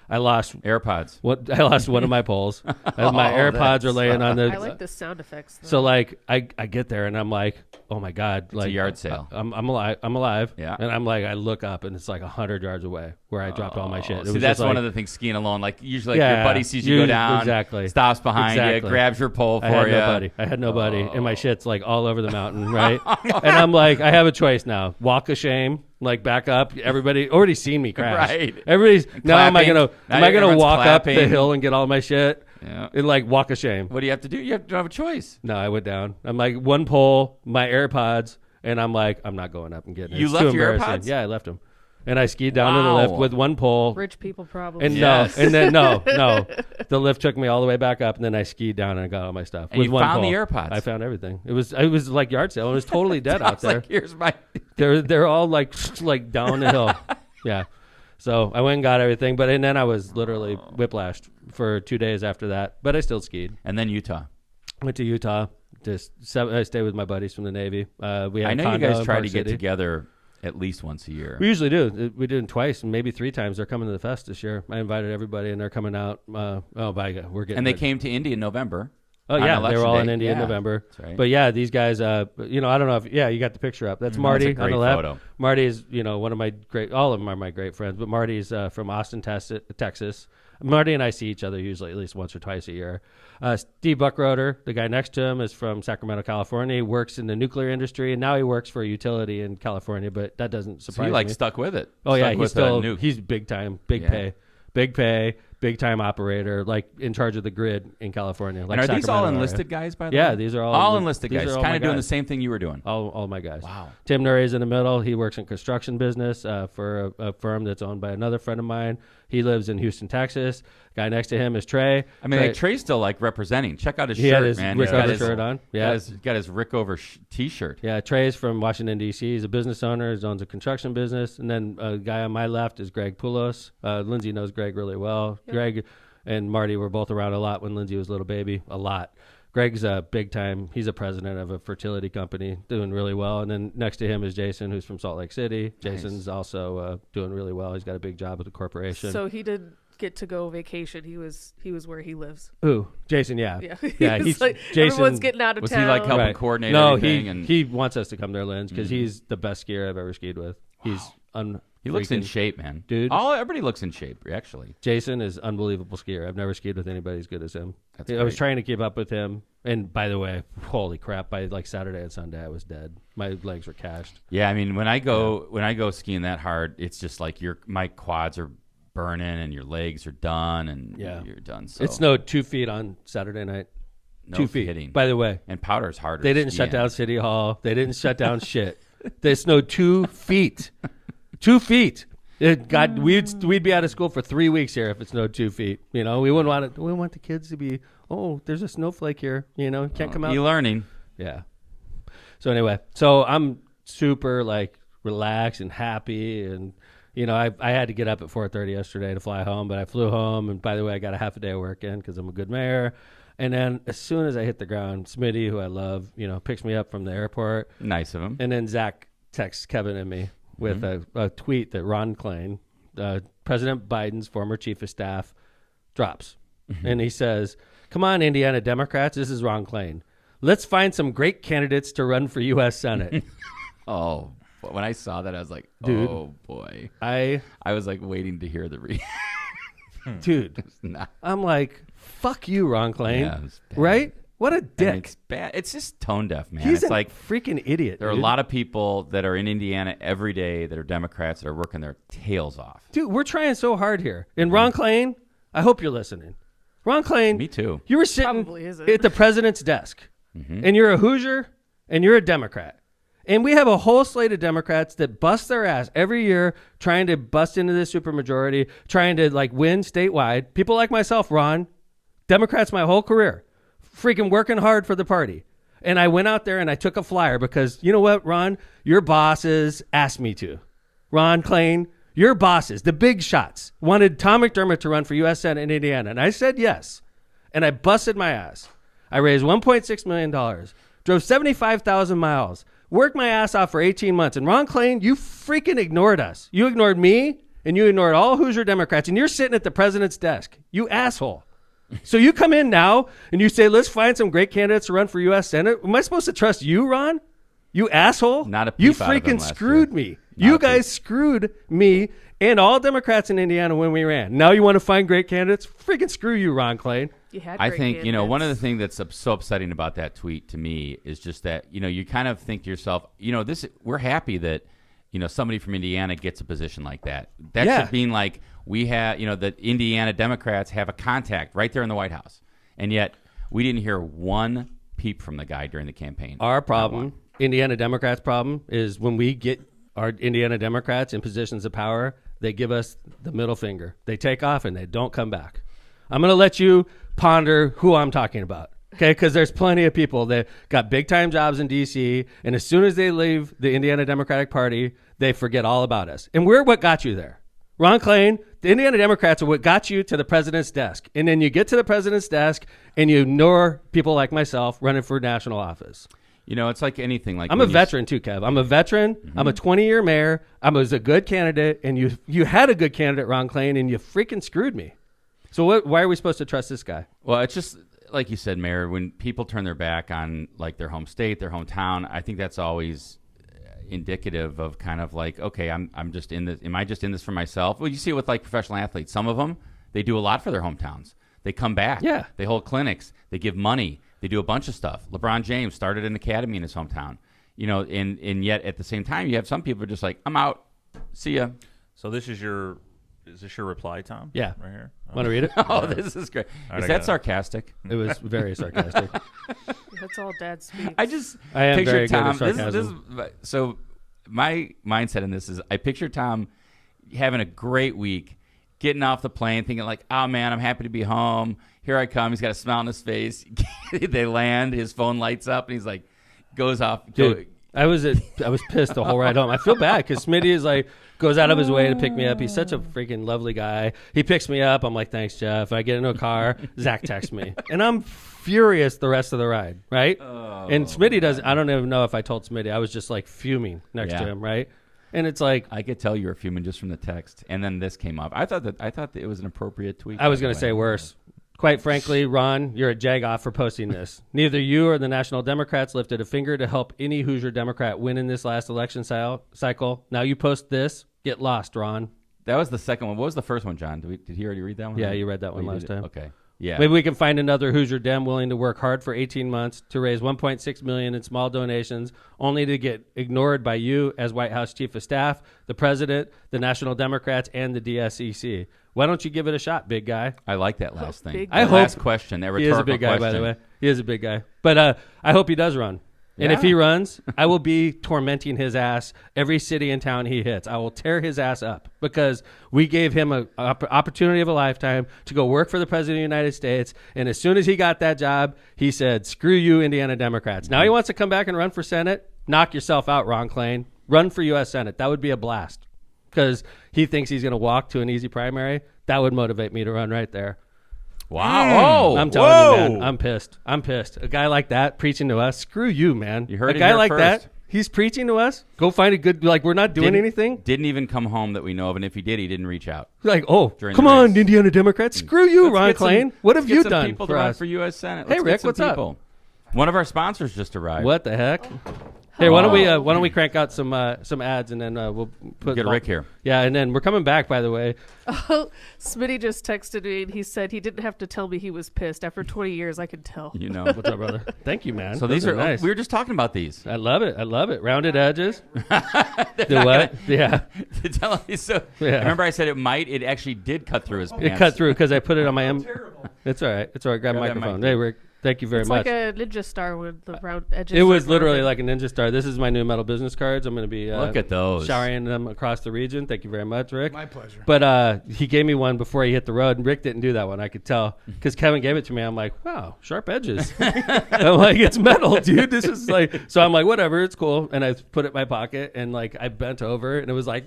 I lost AirPods. I lost one of my poles. My AirPods are laying on the. I like the sound effects. Though. So like I get there and I'm like, oh my God, It's a yard sale. I'm alive. Yeah. And I'm like, I look up and it's like 100 yards away where I dropped all my shit. It See, was that's just one like, of the things skiing alone. Like usually, like your buddy sees you go down, exactly, stops behind you, grabs your pole for you. I had nobody, and my shit's like all over the mountain, right? And I'm like, I have a choice now: walk of shame, like back up. Everybody already seen me crash. Right. Everybody's now. Am I gonna walk clapping. up the hill and get all my shit? Yeah. And like walk of shame. What do you have to do? You have to have a choice. No, I went down. I'm like one pole, my AirPods, and I'm like, I'm not going up and getting it. You It's left too your embarrassing. AirPods? Yeah, I left them. And I skied down to the lift with one pole. Rich people problems. And Yes. no. The lift took me all the way back up, and then I skied down and I got all my stuff. And with you one found pole. the AirPods. I found everything. It was like yard sale. It was totally dead out there. Like, here's my. They're all like down the hill. Yeah. So I went and got everything, and then I was literally whiplashed for 2 days after that. But I still skied. And then Utah. Went to Utah. I stayed with my buddies from the Navy. We had I a know you condo guys in try Park to get City. together at least once a year. We usually do. We did it twice and maybe 3 times. They're coming to the fest this year. I invited everybody, and they're coming out. We're getting. And they ready. came to Indy in November. Oh on yeah, they were election all day. in India in Yeah, November. that's right. But yeah, these guys. I don't know if you got the picture up. That's Marty That's a on the great left. photo. Marty is one of my great. All of them are my great friends. But Marty's from Austin, Texas. Marty and I see each other usually at least once or twice a year. Steve Buckroeder, the guy next to him, is from Sacramento, California. He works in the nuclear industry, and now he works for a utility in California. But that doesn't So surprise you me. stuck with it. Oh yeah, Stuck he's with, he's big time, big Yeah. pay, big time operator, like in charge of the grid in California. Like And are these all Sacramento enlisted area. guys, by the way? Yeah, these are all enlisted these guys. are all Kind my of doing the guys. same thing you were doing. All my guys. Wow. Tim Nuri's in the middle. He works in construction business for a firm that's owned by another friend of mine. He lives in Houston, Texas. Guy next to him is Trey. I mean, Trey's still like representing. Check out his He shirt, had his man. Rick He's got Over his shirt on. Yeah. got his Rick Over T-shirt. Yeah, Trey's from Washington, D.C. He's a business owner. He owns a construction business. And then a guy on my left is Greg Poulos. Lindsay knows Greg really well. Yep. Greg and Marty were both around a lot when Lindsay was a little baby, a lot. Greg's big time. He's a president of a fertility company, doing really well. And then next to him is Jason, who's from Salt Lake City. Jason's also doing really well. He's got a big job with the corporation. So he did get to go vacation. He was where he lives. Ooh, Jason, yeah. Yeah. He's like, Jason. everyone's getting out of Was town. he like helping Right. coordinate No, everything? he wants us to come there, Linz, because he's the best skier I've ever skied with. He's He looks in freaking- shape, man. Dude. Everybody looks in shape, actually. Jason is unbelievable skier. I've never skied with anybody as good as him. That's I was great. trying to keep up with him, and by the way, holy crap! By like Saturday and Sunday, I was dead. My legs were cashed. Yeah, I mean, when I go skiing that hard, it's just like my quads are burning and your legs are done and you're done. So It snowed 2 feet on Saturday night. no 2 feet. kidding. By the way, And powder's harder. they to didn't ski shut in. down City Hall. They didn't shut down shit. They snowed 2 feet. 2 feet. We'd be out of school for 3 weeks here if it snowed 2 feet. We wouldn't want it. We want the kids to be. Oh, there's a snowflake here. Can't come out. E-learning. Yeah. So anyway, I'm super like relaxed and happy, and I had to get up at 4:30 yesterday to fly home, but I flew home, and by the way, I got a half a day of work in because I'm a good mayor. And then as soon as I hit the ground, Smitty, who I love, picks me up from the airport, Nice of him. and then Zach texts Kevin and me with a tweet that Ron Klain, President Biden's former chief of staff, drops, and he says, "Come on, Indiana Democrats, this is Ron Klain. Let's find some great candidates to run for U.S. Senate." Oh, but when I saw that, I was like, Dude. oh boy. I was like waiting to hear the dude, Nah. I'm like, fuck you, Ron Klain. Yeah, it was bad. Right? What a I mean, dick. it's bad. It's just tone deaf, man. He's it's a like freaking idiot. there are dude. a lot of people that are in Indiana every day that are Democrats that are working their tails off. Dude, we're trying so hard here. And Ron Klain, I hope you're listening. Ron Klain, Me too. you were sitting Probably isn't. at the president's desk, and you're a Hoosier, and you're a Democrat. And we have a whole slate of Democrats that bust their ass every year trying to bust into the supermajority, trying to like win statewide. People like myself, Ron, Democrats my whole career, freaking working hard for the party. And I went out there and I took a flyer because you know what, Ron? Your bosses asked me to. Ron Klain, your bosses, the big shots, wanted Tom McDermott to run for U.S. Senate in Indiana. And I said yes. And I busted my ass. I raised $1.6 million, drove 75,000 miles, worked my ass off for 18 months. And Ron Klain, you freaking ignored us. You ignored me and you ignored all Hoosier Democrats, and you're sitting at the president's desk. You asshole. So you come in now and you say, let's find some great candidates to run for U.S. Senate. Am I supposed to trust you, Ron? You asshole. Not a peep You out of him freaking last screwed year. me. Not You a guys screwed me and all Democrats in Indiana when we ran. Now you want to find great candidates? Freaking screw you, Ron Klain. You had I great think, candidates. one of the things that's so upsetting about that tweet to me is just that, you kind of think to yourself, we're happy that, somebody from Indiana gets a position like that. That should mean like we have, that Indiana Democrats have a contact right there in the White House. And yet we didn't hear one peep from the guy during the campaign. Our problem, Indiana Democrats' problem, is when we get our Indiana Democrats in positions of power, they give us the middle finger. They take off and they don't come back. I'm going to let you ponder who I'm talking about, okay? Because there's plenty of people that got big-time jobs in D.C., and as soon as they leave the Indiana Democratic Party, they forget all about us. And we're what got you there. Ron Klain, the Indiana Democrats are what got you to the president's desk. And then you get to the president's desk, and you ignore people like myself running for national office. It's like anything. Like I'm a veteran too, Kev. I'm a veteran. Mm-hmm. I'm a 20-year mayor. I was a good candidate, and you had a good candidate, Ron Klain, and you freaking screwed me. So why are we supposed to trust this guy? Well, it's just like you said, Mayor, when people turn their back on like their home state, their hometown, I think that's always indicative of kind of like, okay, I'm just in this. Am I just in this for myself? Well, you see it with like professional athletes. Some of them, they do a lot for their hometowns. They come back. Yeah. They hold clinics. They give money. They do a bunch of stuff. LeBron James started an academy in his hometown. And yet at the same time, you have some people just like, I'm out. See ya. So is this your reply, Tom? Yeah. Right here? Want to read it? Oh, this is great. Is that sarcastic? It was very sarcastic. That's all Dad speaks. I am picture very Tom. good at sarcasm. So my mindset in this is I picture Tom having a great week, getting off the plane, thinking like, oh, man, I'm happy to be home. Here I come. He's got a smile on his face. They land. His phone lights up, and he's like, goes off. Dude, I was pissed the whole ride home. I feel bad because Smitty is like goes out of his way to pick me up. He's such a freaking lovely guy. He picks me up. I'm like, thanks, Jeff. I get into a car. Zach texts me, and I'm furious the rest of the ride. Right? And Smitty does. I don't even know if I told Smitty. I was just like fuming next to him. Right? And it's like I could tell you were fuming just from the text, and then this came up. I thought that it was an appropriate tweet. I was going to say worse. Quite frankly, Ron, you're a jagoff for posting this. Neither you or the National Democrats lifted a finger to help any Hoosier Democrat win in this last election cycle. Now you post this, get lost, Ron. That was the second one. What was the first one, John? Did he already read that one? Yeah, you read that one last time. Okay. Yeah. Maybe we can find another Hoosier Dem willing to work hard for 18 months to raise $1.6 million in small donations, only to get ignored by you as White House Chief of Staff, the President, the National Democrats, and the DSEC. Why don't you give it a shot, big guy? I like that last thing. Last question. That he is a big guy, by the way. He is a big guy. But I hope he does run. And if he runs, I will be tormenting his ass every city and town he hits. I will tear his ass up because we gave him an opportunity of a lifetime to go work for the President of the United States. And as soon as he got that job, he said, screw you, Indiana Democrats. Now he wants to come back and run for Senate. Knock yourself out, Ron Klain. Run for U.S. Senate. That would be a blast because he thinks he's going to walk to an easy primary. That would motivate me to run right there. Wow. I'm telling you, man. I'm pissed. A guy like that preaching to us. Screw you, man. You heard a it guy here like first. that. He's preaching to us. Go find a good, like, we're not doing anything. Didn't even come home that we know of. And if he did, he didn't reach out. Like, oh, come on, Indiana Democrats. Screw you, Ron Klain. What have you done people for to run us? for U.S. Senate. Hey, Rick, what's up? One of our sponsors just arrived. What the heck? Hey, why don't we crank out some ads and then we'll get Rick here. Yeah, and then we're coming back. By the way, Smitty just texted me and he said he didn't have to tell me he was pissed. After 20 years, I could tell. You know, what's up, brother? Thank you, man. So these are nice. We were just talking about these. I love it. Rounded edges. The what? Yeah. I remember I said it actually did cut through his pants. It cut through because I put it on my. It's all right. It's all right. Grab a microphone. Hey, Rick. Thank you very much. It's like a ninja star with the round edges. It was literally like a ninja star. This is my new metal business cards. I'm going to be look at those, showering them across the region. Thank you very much, Rick. My pleasure. But he gave me one before he hit the road, and Rick didn't do that one. I could tell because Kevin gave it to me. I'm like, wow, sharp edges. I'm like, it's metal, dude. This is like. So I'm like, whatever, it's cool. And I put it in my pocket, and like I bent over, and it was like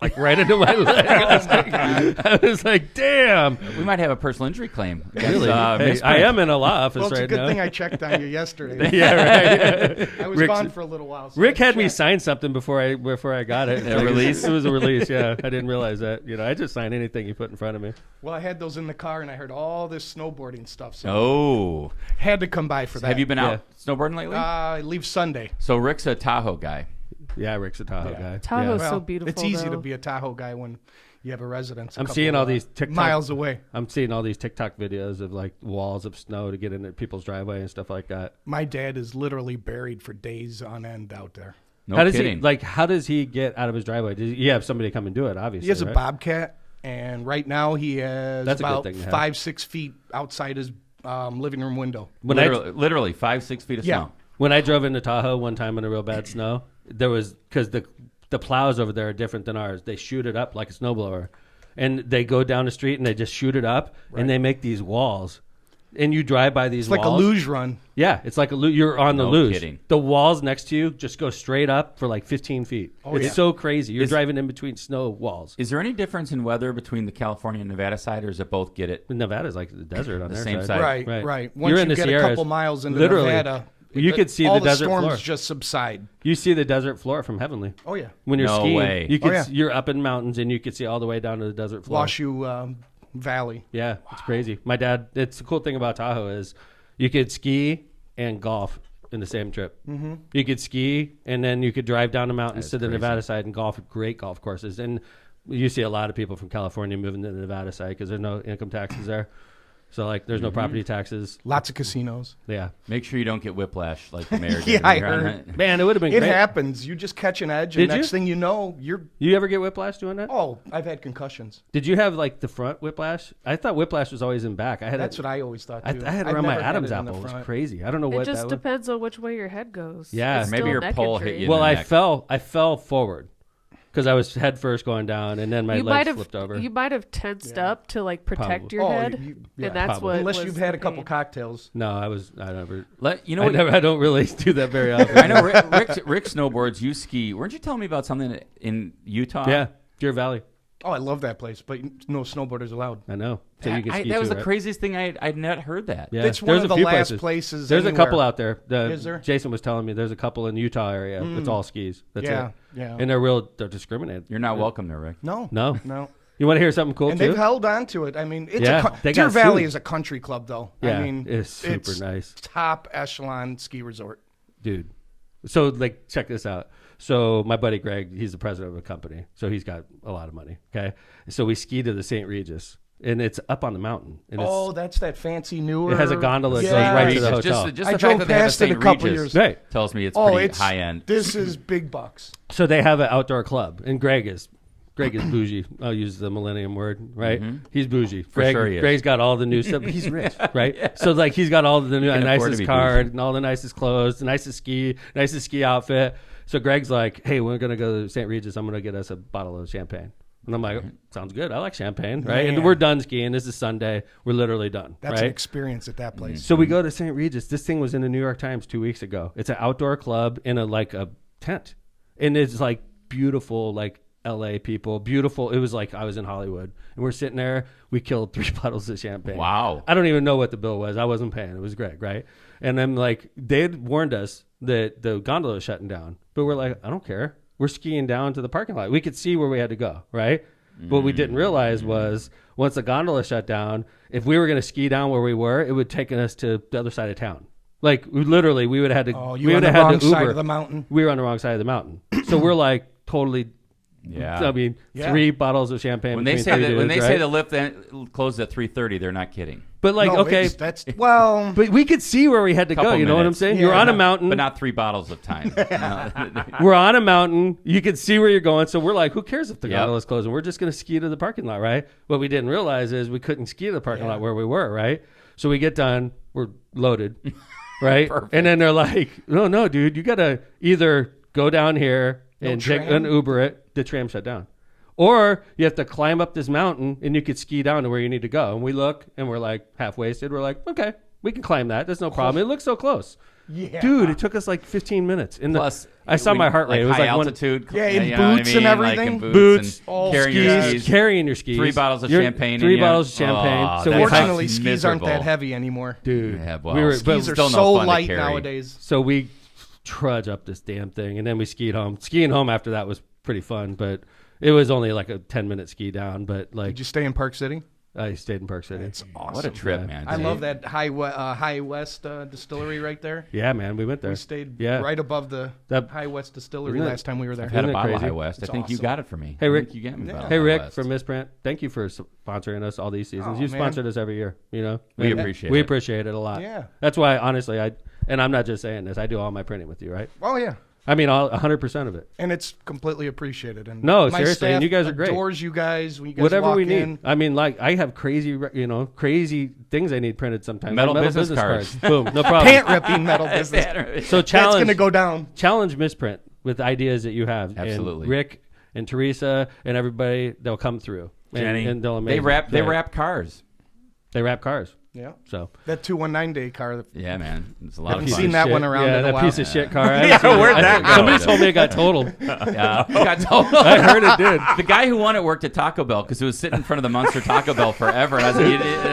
like right into my leg. I was like, damn. We might have a personal injury claim. Really? Hey, I am in a law office Well, it's right a good now. thing I checked on you yesterday. Yeah, right. I was gone for a little while. So Rick I had me checked. sign something before I got it. A release? It was a release. Yeah, I didn't realize that. I just sign anything you put in front of me. Well, I had those in the car, and I heard all this snowboarding stuff. So Oh. had to come by for that. Have you been out snowboarding lately? I leave Sunday. So Rick's a Tahoe guy. Yeah, Rick's a Tahoe guy. Tahoe's Yeah. so beautiful. It's easy to though. be a Tahoe guy when you have a residence. I'm seeing all these TikTok miles away. I'm seeing all these TikTok videos of like walls of snow to get into people's driveway and stuff like that. My dad is literally buried for days on end out there. No how does kidding. how does he get out of his driveway? Does he have somebody come and do it? Obviously, He has a right? bobcat, and right now he has That's a good about thing to have. 5-6 feet outside his living room window. When literally 5-6 feet of Yeah. snow. When I drove into Tahoe one time in a real bad snow, there was because the plows over there are different than ours. They shoot it up like a snowblower, and they go down the street and they just shoot it up, and they make these walls, and you drive by these It's like walls. a luge run. Yeah, it's like a luge. You're on the No luge. kidding. The walls next to you just go straight up for like 15 feet. It's yeah. so crazy. You're driving in between snow walls. Is there any difference in weather between the California and Nevada side, or does it both get it? Nevada's like the desert on The their same side. side. Right. Once You're you in the get Sierras, a couple miles into literally, Nevada, you could see all the desert storms floor. just subside. You see the desert floor from Heavenly. Oh yeah, When you're No skiing, way. you could Oh, yeah. you're up in mountains and you could see all the way down to the desert floor. Washoe Valley. Yeah, it's crazy. My dad. It's the cool thing about Tahoe is you could ski and golf in the same trip. Mm-hmm. You could ski and then you could drive down the mountains to the Nevada side and golf at great golf courses. And you see a lot of people from California moving to the Nevada side because there's no income taxes there. So like, there's no property taxes. Lots of casinos. Yeah, Make sure you don't get whiplash like the mayor did. Yeah, I You're on heard. that. man, it would have been It great. happens. You just catch an edge, Did and you? next thing you know, you're. You ever get whiplash doing that? Oh, I've had concussions. Did you have like the front whiplash? I thought whiplash was always in back. I had That's what I always thought. I Too. had it I've around my never had Adam's it in the apple. It was front. crazy. I don't know It what just that was. depends on which way your head goes. Yeah. It's Maybe still your neck pole injury. hit you. Well, the I neck. fell forward because I was head first going down, and then my You legs might have flipped over. you might have tensed Yeah. up to like protect Probably. your Oh, head, yeah, and that's probably. what. Unless was you've had the a couple pain. cocktails. No, I never. You know I what? never. I don't really do that very often. I know Rick snowboards. You ski. Weren't you telling me about something in Utah? Yeah, Deer Valley. Oh, I love that place, but no snowboarders allowed. I know. So you can ski that was too, the right? craziest thing I'd not heard that. Yeah, It's one there's of a the few last places. There's anywhere. a couple out there. Is there? Jason was telling me there's a couple in the Utah area. It's all skis. That's Yeah, it. yeah. And they're discriminated. You're not welcome there, Rick. No, No. no. You want to hear something cool And too? they've held on to it. I mean, it's Yeah, they Deer got Valley sued. is a country club, though. Yeah, I mean, it's super nice. Top echelon ski resort. Dude. So like, check this out. So my buddy Greg, he's the president of a company, so he's got a lot of money. Okay, so we ski to the St. Regis, and it's up on the mountain. And Oh, that's that fancy newer. it has a gondola that goes Yeah. right to the Regis. hotel. Just I the drove fact that they have a past it a St. couple Regis years. Right. tells me it's Oh, pretty it's high end. This is big bucks. So they have an outdoor club, and Greg is bougie. I'll use the millennium word, right? He's bougie. sure he is. Greg's got all the new stuff. He's rich, right? So like, he's got all the new, Can afford to nicest be card bougie. and all the nicest clothes, the nicest ski outfit. So Greg's like, "Hey, we're gonna go to St. Regis. I'm gonna get us a bottle of champagne." And I'm like, "Sounds good. I like champagne, right?" Man. And we're done skiing. This is Sunday. We're literally done, That's an right? experience at that place. So we go to St. Regis. This thing was in the New York Times 2 weeks ago. It's an outdoor club in a tent, and it's like beautiful, like LA people, beautiful. It was like I was in Hollywood, and we're sitting there. We killed 3 bottles of champagne. Wow. I don't even know what the bill was. I wasn't paying. It was Greg, right? And then like they'd warned us that the gondola was shutting down, but we're like, I don't care. We're skiing down to the parking lot. We could see where we had to go, right? What we didn't realize was once the gondola shut down, if we were going to ski down where we were, it would take us to the other side of town. Like we would have had to. Oh, we you were on would the have had wrong to Uber. side of the mountain. We were on the wrong side of the mountain, so we're like totally. Yeah. I mean, Yeah. 3 bottles of champagne. When they between say three that, when dudes, they say right? the lift then closed at 3:30, they're not kidding. but like No, okay, that's well. but we could see where we had to go. Couple You know what I'm minutes. saying? Yeah. You're on a mountain. But not 3 bottles of time. No. We're on a mountain. You can see where you're going. So we're like, who cares if the Yep. gondola's closing? We're just going to ski to the parking lot, right? What we didn't realize is we couldn't ski to the parking lot where we were, right? So we get done. We're loaded, right? And then they're like, no, dude, you got to either go down here and take tram? an Uber it. The tram shut down. Or you have to climb up this mountain and you could ski down to where you need to go. And we look and we're like half wasted. We're like, okay, we can climb that. There's no problem. It looks so close. Yeah. Dude, it took us like 15 minutes. Plus, I saw my heart rate. It was high like altitude. Yeah, in you know what boots and everything. Like in Boots, and carrying your skis. Carrying your skis. 3 bottles of champagne. 3 in you. bottles of champagne. Oh, So that we sounds Fortunately, skis miserable. aren't that heavy anymore. Dude, Yeah, well, we were, Skis are still no so fun to light carry. nowadays. so we trudge up this damn thing, and then we skied home. Skiing home after that was pretty fun, but it was only like a 10-minute ski down. But like, Did you stay in Park City? I stayed in Park City. It's awesome. What a trip, Yeah. man. I love that High West distillery right there. Yeah, man, we went there. We stayed Yeah. right above the That- High West distillery Isn't it- last time we were there. I've had a Isn't it bottle of crazy? High West. It's I think you awesome. got it for me. Hey, I Rick. think you got me. a bottle Hey, of Rick High West. from Misprint, thank you for sponsoring us all these seasons. Oh, You've man. sponsored us every year, you know? We And appreciate we it. appreciate it a lot. Yeah. That's why, honestly, and I'm not just saying this, I do all my printing with you, right? Oh yeah, I mean, 100% of it. and it's completely appreciated. And No, my seriously, and staff you guys are great. Adores you guys when you guys Whatever walk we need. in. I mean, like, I have crazy things I need printed sometimes. Metal Like business cards. Boom, no problem. Pant ripping metal business. So That's challenge, gonna go down. challenge Misprint with ideas that you have. Absolutely. And Rick and Teresa and everybody, they'll come through. Jenny. And they'll They wrap cars. They wrap cars. Yeah, So that 219 day car. Yeah, man. It's a lot Haven't of fun. seen that one around Yeah, in a that while. piece of shit car. Yeah, where'd that go? Somebody told me it got totaled. Yeah. Got told. I heard it did. The guy who won it worked at Taco Bell because it was sitting in front of the Munster Taco Bell forever. And I was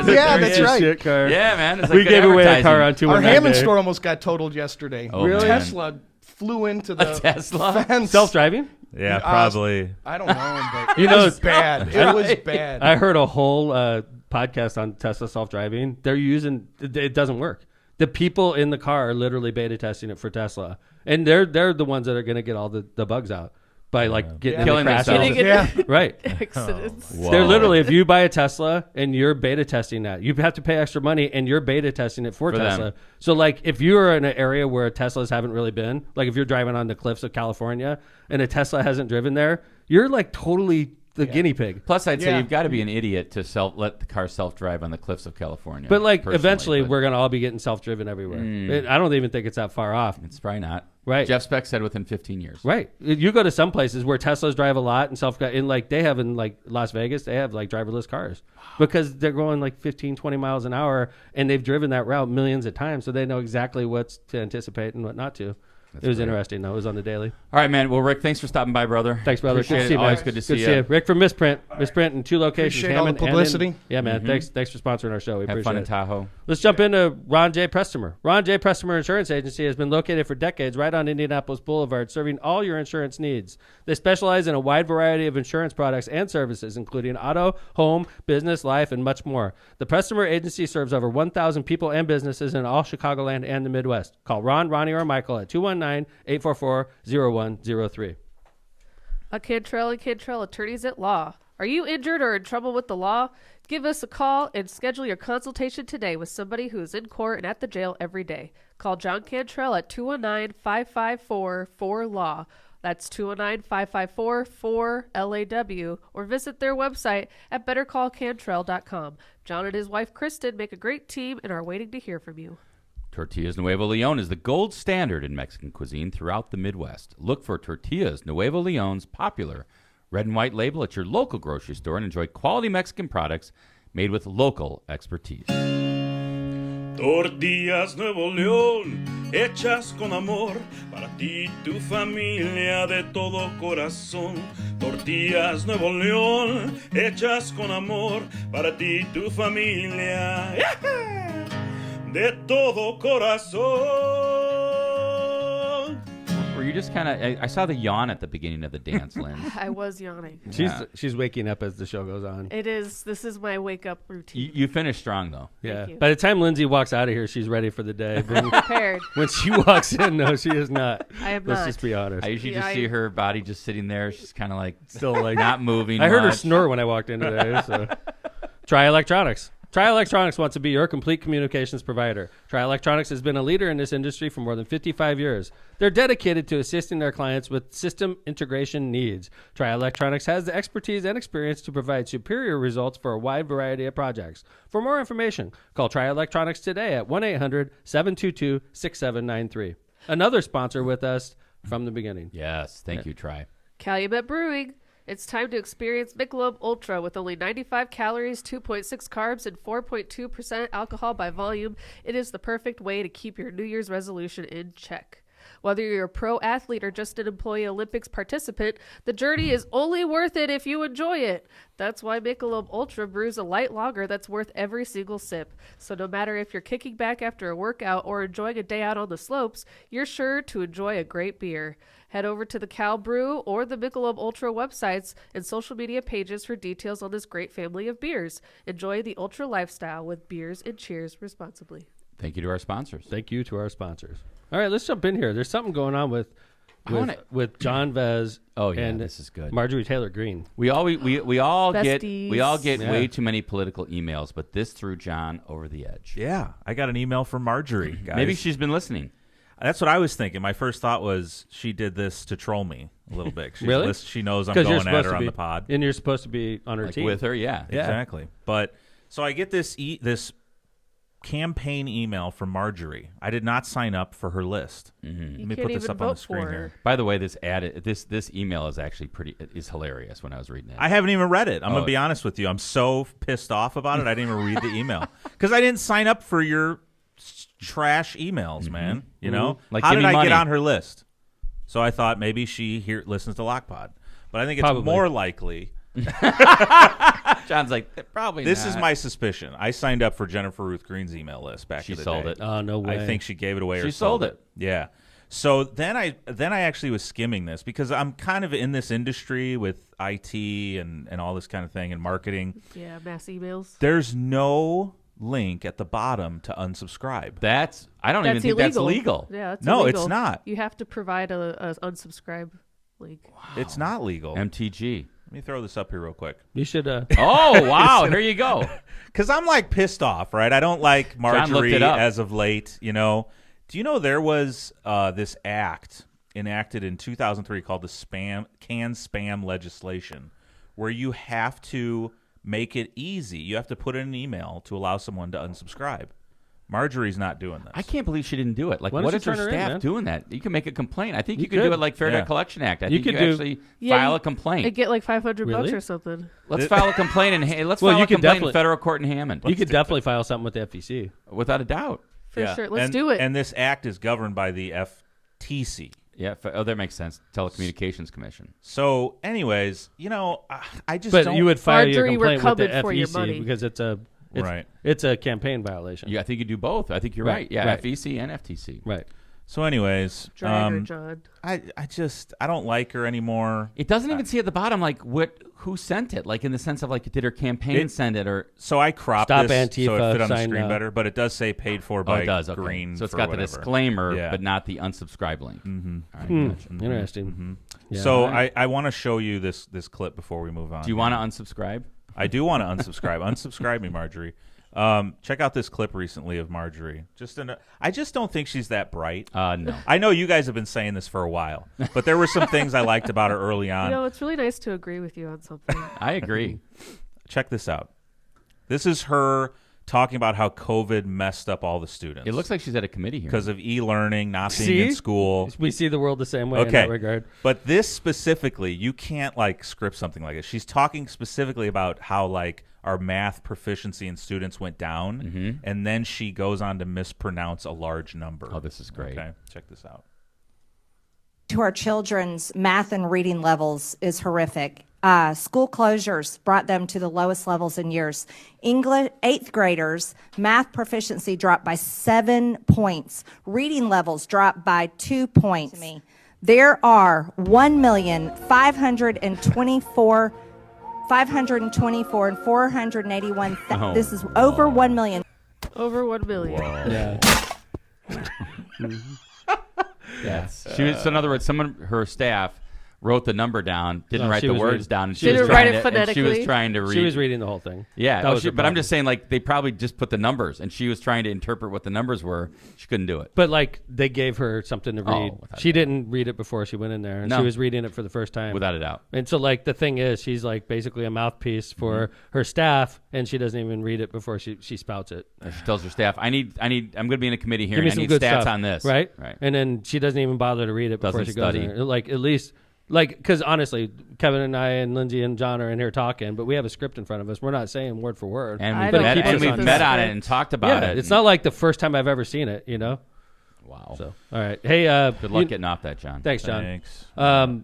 like, Yeah, Piece that's of right. Shit car. Yeah, man. It's like We good gave away a car advertising. on 219 Our Hammond day. store almost got totaled yesterday. Oh, Really? man. Tesla flew into the Tesla? fence. Self-driving? Yeah, probably. I don't know, but You it know, was bad. It was bad. I heard a whole podcast on Tesla self-driving. They're using it doesn't work. The people in the car are literally beta testing it for Tesla, and they're the ones that are going to get all the bugs out by like getting Killing the crash themselves. out. Yeah. Right. Accidents. Whoa. They're literally, if you buy a Tesla and you're beta testing that, you have to pay extra money and you're beta testing it for For them. Tesla. So like if you're in an area where Teslas haven't really been, like if you're driving on the cliffs of California and a Tesla hasn't driven there, you're like totally the guinea pig. Plus, I'd say Yeah. you've got to be an idiot to let the car self-drive on the cliffs of California. But like personally, eventually but we're going to all be getting self-driven everywhere. I don't even think it's that far off. It's probably not. Right. Jeff Speck said within 15 years. Right. You go to some places where Teslas drive a lot and in like they have in like Las Vegas, they have like driverless cars because they're going like 15, 20 miles an hour and they've driven that route millions of times. So they know exactly what to anticipate and what not to. It was interesting though. It was on the daily. All right, man. Well, Rick, thanks for stopping by, brother. Thanks, brother. Appreciate Good to see it. you, man. Always good to see you. Rick from Misprint. Misprint in 2 locations. Appreciate all the Hammond and in- publicity. Yeah, man. Thanks for sponsoring our show. We Have appreciate fun in it. Tahoe. Let's jump into Ron J. Prestomer. Ron J. Prestomer Insurance Agency has been located for decades right on Indianapolis Boulevard, serving all your insurance needs. They specialize in a wide variety of insurance products and services, including auto, home, business, life, and much more. The Prestomer Agency serves over 1,000 people and businesses in all Chicagoland and the Midwest. Call Ron, Ronnie, or Michael at 219-844-0103. A Cantrell and Cantrell Attorneys at Law. Are you injured or in trouble with the law? Give us a call and schedule your consultation today with somebody who is in court and at the jail every day. Call John Cantrell at 219-554-4LAW. That's 219-554-4LAW, or visit their website at bettercallcantrell.com. John and his wife Kristen make a great team and are waiting to hear from you. Tortillas Nuevo Leon is the gold standard in Mexican cuisine throughout the Midwest. Look for Tortillas Nuevo Leon's popular red and white label at your local grocery store and enjoy quality Mexican products made with local expertise. Tortillas Nuevo León, hechas con amor, para ti y tu familia de todo corazón. Tortillas Nuevo León, hechas con amor, para ti y tu familia, de todo corazón. Were you just kind of... I saw the yawn at the beginning of the dance, Lynn. I was yawning. She's waking up as the show goes on. This is my wake up routine. You finished strong, though. Yeah. you. By the time Lindsay walks out of here, she's ready for the day. But Prepared. when she walks in, no, she is not. I am Let's not. just be honest. I usually Yeah, just I- see her body just sitting there. She's kind of like Still like not moving I heard her much. snore when I walked in today. So. Try Electronics. Try Electronics wants to be your complete communications provider. Try Electronics has been a leader in this industry for more than 55 years. They're dedicated to assisting their clients with system integration needs. Try Electronics has the expertise and experience to provide superior results for a wide variety of projects. For more information, call Try Electronics today at 1-800-722-6793. Another sponsor with us from the beginning. Yes, thank you, Try. Calumet Brewing. It's time to experience Michelob Ultra with only 95 calories, 2.6 carbs, and 4.2% alcohol by volume. It is the perfect way to keep your New Year's resolution in check. Whether you're a pro athlete or just an employee Olympics participant, the journey is only worth it if you enjoy it. That's why Michelob Ultra brews a light lager that's worth every single sip. So no matter if you're kicking back after a workout or enjoying a day out on the slopes, you're sure to enjoy a great beer. Head over to the Cal Brew or the Michelob Ultra websites and social media pages for details on this great family of beers. Enjoy the Ultra lifestyle with beers and cheers responsibly. Thank you to our sponsors. Thank you to our sponsors. All right, let's jump in here. There's something going on with John Vez and this is good. Marjorie Taylor Greene. We all get Besties. way too many political emails, but this threw John over the edge. Yeah, I got an email from Marjorie, guys. Maybe she's been listening. That's what I was thinking. My first thought was she did this to troll me a little bit. Really? She knows I'm 'Cause you're going at supposed her to on be- the pod. And you're supposed to be on her team. With her, yeah. Exactly. But so I get this campaign email from Marjorie. I did not sign up for her list. You Let me can't put this even up on the vote screen for her. here. By the way, this email is actually is hilarious when I was reading it. I haven't even read it. I'm going to be honest with you. I'm so pissed off about it. I didn't even read the email because I didn't sign up for your trash emails, man. You know? Like, how give did me I money. get on her list? So I thought maybe she listens to Lockpod. But I think it's Probably. more likely. John's like, probably This not. is my suspicion. I signed up for Jennifer Ruth Green's email list back She in the sold day. it. Oh, no way. I think she gave it away or She sold it. Yeah. So then I actually was skimming this because I'm kind of in this industry with IT and all this kind of thing and marketing. Yeah, mass emails. There's no link at the bottom to unsubscribe. I don't even think that's legal. Yeah, that's No, illegal. it's not. You have to provide a unsubscribe link. It's not legal. MTG. Let me throw this up here real quick. You should. Oh, wow. Here you go. Because I'm like pissed off, right? I don't like Marjorie it up. as of late, you know. Do you know there was this act enacted in 2003 called the Can Spam legislation, where you have to make it easy. You have to put in an email to allow someone to unsubscribe. Marjorie's not doing this. I can't believe she didn't do it. Like, Why don't what you is her turn her in, staff man? doing that? You can make a complaint. I think you You could do could. it like Fair Yeah. Debt Collection Act. I You think you could do- actually Yeah, file you- a complaint. And get like $500 Really? or something. Let's file a complaint in let's Well, file you a could complaint in definitely- federal court in Hammond. You could definitely file something with the FEC. Without a doubt. For sure. Let's And- do it. And this act is governed by the FTC. Yeah. That makes sense. Telecommunications Commission. So, anyways, you know, I just But don't. you would file your Marjorie, we're complaint with the coming for your FEC money. because Right. it's a campaign violation. Yeah, I think you do both. I think you're Right, right. Yeah, right. FEC and FTC. Right. So, anyways, Drag her, John. I don't like her anymore. It doesn't even see at the bottom like who sent it, like in the sense of like did her campaign send it or So I cropped Stop this Antifa, so it fit on the sign screen up. better, but it does say paid for oh, by it does. Okay. Green. So it's for got the whatever. disclaimer, Yeah. but not the unsubscribe link. Mm-hmm. Interesting. Yeah. So All right. I want to show you this clip before we move on. Do you want to unsubscribe? I do want to unsubscribe. Unsubscribe me, Marjorie. Check out this clip recently of Marjorie. I just don't think she's that bright. No. I know you guys have been saying this for a while, but there were some things I liked about her early on. You know, it's really nice to agree with you on something. I agree. Check this out. This is her talking about how COVID messed up all the students. It looks like she's at a committee here. because of e-learning, not being See? in school. We see the world the same way in Okay. that regard. But this specifically, you can't like script something like this. She's talking specifically about how like our math proficiency in students went down, and then she goes on to mispronounce a large number. Oh, this is great. Okay, check this out. To our children's math and reading levels is horrific. School closures brought them to the lowest levels in years. English 8th graders, math proficiency dropped by 7 points. Reading levels dropped by 2 points. There are 1,524,524 and 481. Oh, This is over 1 million. Over 1 million. Yeah. Yes. She was, so in other words, her staff wrote the number down, didn't No, write she the was words reading- down. And she she was didn't trying write it to- and She was phonetically. trying to read. She was reading the whole thing. Yeah, That was her but I'm problem. just saying, like, they probably just put the numbers, and she was trying to interpret what the numbers were. She couldn't do it. But like they gave her something to read. without She a doubt. didn't read it before she went in there, and No. she was reading it for the first time. Without a doubt. And so like the thing is, she's like basically a mouthpiece for her staff, and she doesn't even read it before she spouts it. And she tells her staff, I'm going to be in a committee here, Give me and I some need good stats stuff, on this. right? Right. And then she doesn't even bother to read it before Doesn't she goes study. in there. Like at least Like, because honestly, Kevin and I and Lindsay and John are in here talking, but we have a script in front of us. We're not saying word for word. And I we've don't met, keep and us we've on met track. on it and talked about it. It's not like the first time I've ever seen it, you know? Wow. So, all right. Hey, Good luck getting off that, John. Thanks, John. Thanks.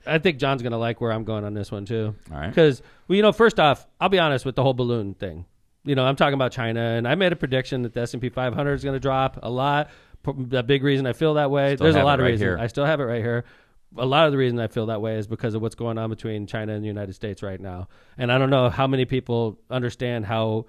I think John's going to like where I'm going on this one, too. All right. Because, well, first off, I'll be honest with the whole balloon thing. I'm talking about China, and I made a prediction that the S&P 500 is going to drop a lot. The big reason I feel that way, there's a lot of reasons. I still have it right here. A lot of the reason I feel that way is because of what's going on between China and the United States right now. And I don't know how many people understand how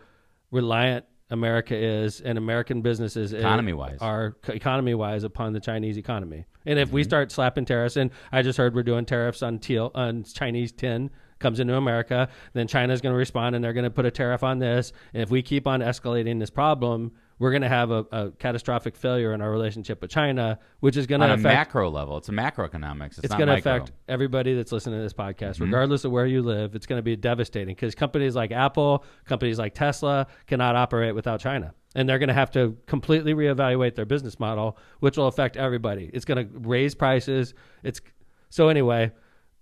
reliant America is and American businesses are economy-wise upon the Chinese economy. And if we start slapping tariffs, and I just heard we're doing tariffs on Chinese tin, comes into America, then China's going to respond and they're going to put a tariff on this. And if we keep on escalating this problem, we're going to have a catastrophic failure in our relationship with China, which is going to affect... On a macro level. It's a macroeconomics. It's not going to micro. affect everybody that's listening to this podcast, regardless of where you live. It's going to be devastating because companies like Apple, companies like Tesla cannot operate without China. And they're going to have to completely reevaluate their business model, which will affect everybody. It's going to raise prices. So anyway,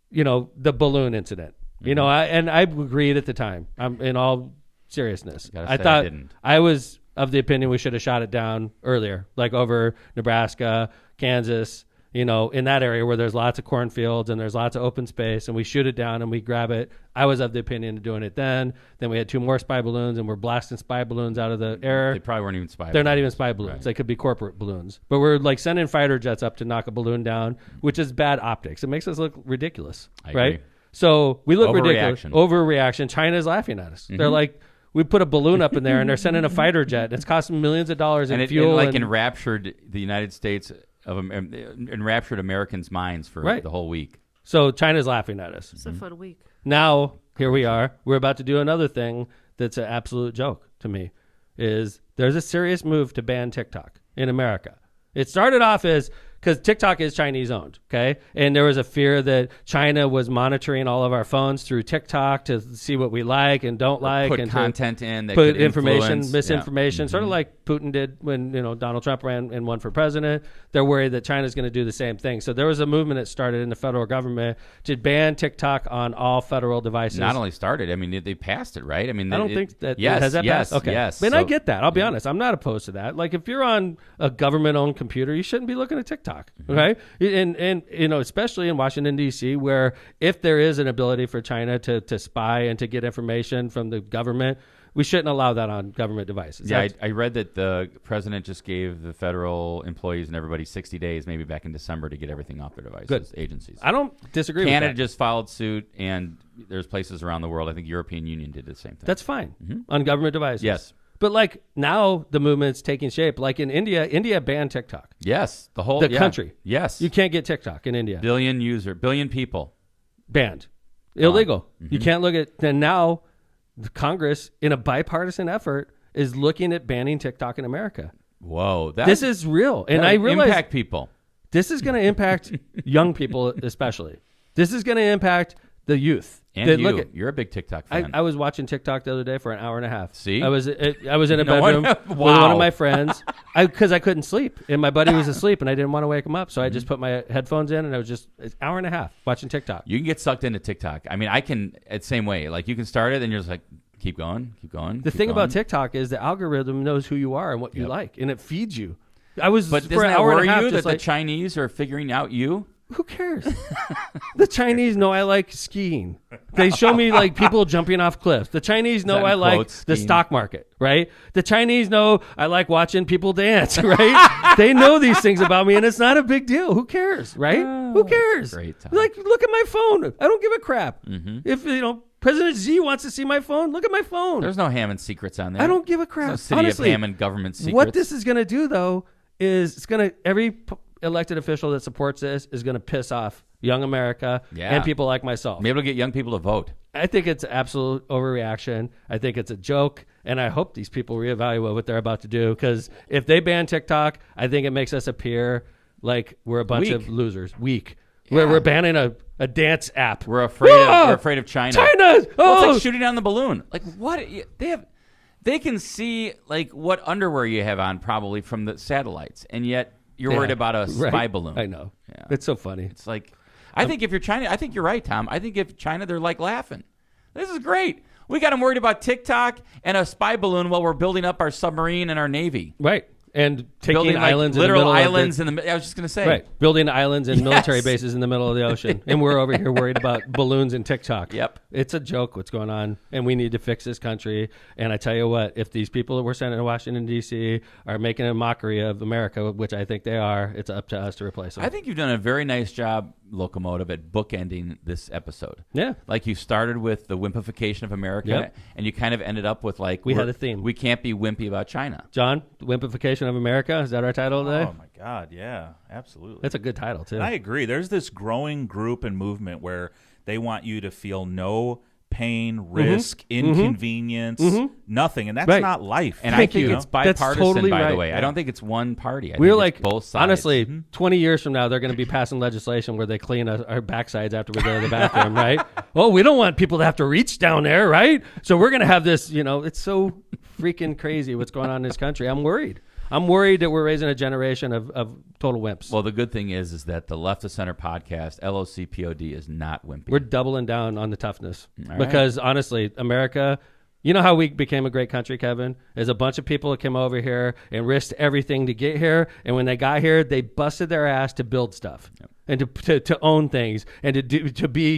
the balloon incident. I agreed at the time. In all seriousness, I was of the opinion we should have shot it down earlier, like over Nebraska, Kansas, in that area where there's lots of cornfields and there's lots of open space, and we shoot it down and we grab it. I was of the opinion of doing it then. Then we had 2 more spy balloons, and we're blasting spy balloons out of the air. They probably weren't even spy They're balloons. not even spy balloons. Right. They could be corporate balloons. But we're like sending fighter jets up to knock a balloon down, which is bad optics. It makes us look ridiculous, I right? agree. So we look ridiculous. Overreaction. Overreaction. China's laughing at us. They're like, we put a balloon up in there, and they're sending a fighter jet. And it's costing millions of dollars in fuel. And enraptured the United States enraptured Americans' minds for the whole week. So China's laughing at us. It's a fun week. Now, here we are. We're about to do another thing that's an absolute joke to me. Is there's a serious move to ban TikTok in America. It started off as... because TikTok is Chinese owned, okay? And there was a fear that China was monitoring all of our phones through TikTok to see what we like and don't like. Put and content in that put could information, influence. misinformation, sort of like Putin did when Donald Trump ran and won for president. They're worried that China's going to do the same thing. So there was a movement that started in the federal government to ban TikTok on all federal devices. Not only started, I mean, they passed it, right? I mean, I don't think that yes, has that yes, passed. Okay, yes. I mean, I get that. I'll be honest. I'm not opposed to that. Like, if you're on a government-owned computer, you shouldn't be looking at TikTok, okay? And especially in Washington D.C., where if there is an ability for China to spy and to get information from the government, we shouldn't allow that on government devices. Yeah, I read that the president just gave the federal employees and everybody 60 days, maybe back in December, to get everything off their devices. Good. Agencies. I don't disagree with that. Canada just followed suit, and there's places around the world. I think European Union did the same thing. That's fine on government devices. Yes. But like now the movement's taking shape. Like in India banned TikTok. Yes. The country. Yes. You can't get TikTok in India. Billion people. Banned. Illegal. You can't look at... And now the Congress, in a bipartisan effort, is looking at banning TikTok in America. Whoa. This is real. And I realize... impact people. This is going to impact young people especially. This is going to impact the youth. And you're a big TikTok fan. I was watching TikTok the other day for an hour and a half. See? I was in a bedroom with one of my friends because I couldn't sleep. And my buddy was asleep and I didn't want to wake him up. So I just put my headphones in and I was just an hour and a half watching TikTok. You can get sucked into TikTok. I mean, I can, it's the same way. Like, you can start it and you're just like, keep going. The thing about TikTok is the algorithm knows who you are and what you like, and it feeds you. But doesn't that worry you that the Chinese are figuring out you? Who cares? The Chinese know I like skiing. They show me like people jumping off cliffs. The Chinese know I like the stock market, right? The Chinese know I like watching people dance, right? They know these things about me, and it's not a big deal. Who cares, right? Who cares? Great time. Like, look at my phone. I don't give a crap. If President Xi wants to see my phone, look at my phone. There's no Hammond secrets on there. I don't give a crap. There's no City Honestly, of Hammond government secrets. What this is going to do, though, is it's going to every elected official that supports this is going to piss off young America and people like myself. Maybe it'll get young people to vote. I think it's absolute overreaction. I think it's a joke, and I hope these people reevaluate what they're about to do, because if they ban TikTok, I think it makes us appear like we're a bunch of losers. Weak. Yeah. We're banning a dance app. We're afraid of China. China! Well, it's like shooting down the balloon. Like, what? They can see like what underwear you have on probably from the satellites, and yet you're worried about a spy balloon. I know. Yeah. It's so funny. It's like, I think if you're China, I think you're right, Tom. I think if China, they're like laughing. This is great. We got them worried about TikTok and a spy balloon while we're building up our submarine and our Navy. Right. And taking building islands, literal in the middle islands of I was just going to say. right, building islands and military Yes. bases in the middle of the ocean. And we're over here worried about balloons and TikTok. Yep. It's a joke what's going on, and we need to fix this country. And I tell you what, if these people that we're sending to Washington, D.C. are making a mockery of America, which I think they are, it's up to us to replace them. I think you've done a very nice job, Locomotive, at bookending this episode. Yeah. Like you started with the wimpification of America, Yep. and you kind of ended up with like We had a theme. We can't be wimpy about China. John, Wimpification of America, is that our title today? Oh my God, yeah, absolutely. That's a good title, too. And I agree. There's this growing group and movement where they want you to feel no pain, risk, inconvenience, nothing, and that's Right. not life. And Thank I think you. it's That's bipartisan, totally by the right. way. Yeah. I don't think it's one party. I We're think like, it's both sides. honestly, 20 years from now, they're going to be passing legislation where they clean our backsides after we go to the bathroom, right? Oh, we don't want people to have to reach down there, right? So we're going to have this, it's so freaking crazy what's going on in this country. I'm worried. I'm worried that we're raising a generation of total wimps. Well, the good thing is that the Left of Center podcast, LOCPOD, is not wimpy. We're doubling down on the toughness All because honestly, America, you know how we became a great country, Kevin? There's a bunch of people that came over here and risked everything to get here. And when they got here, they busted their ass to build stuff and to own things and to be,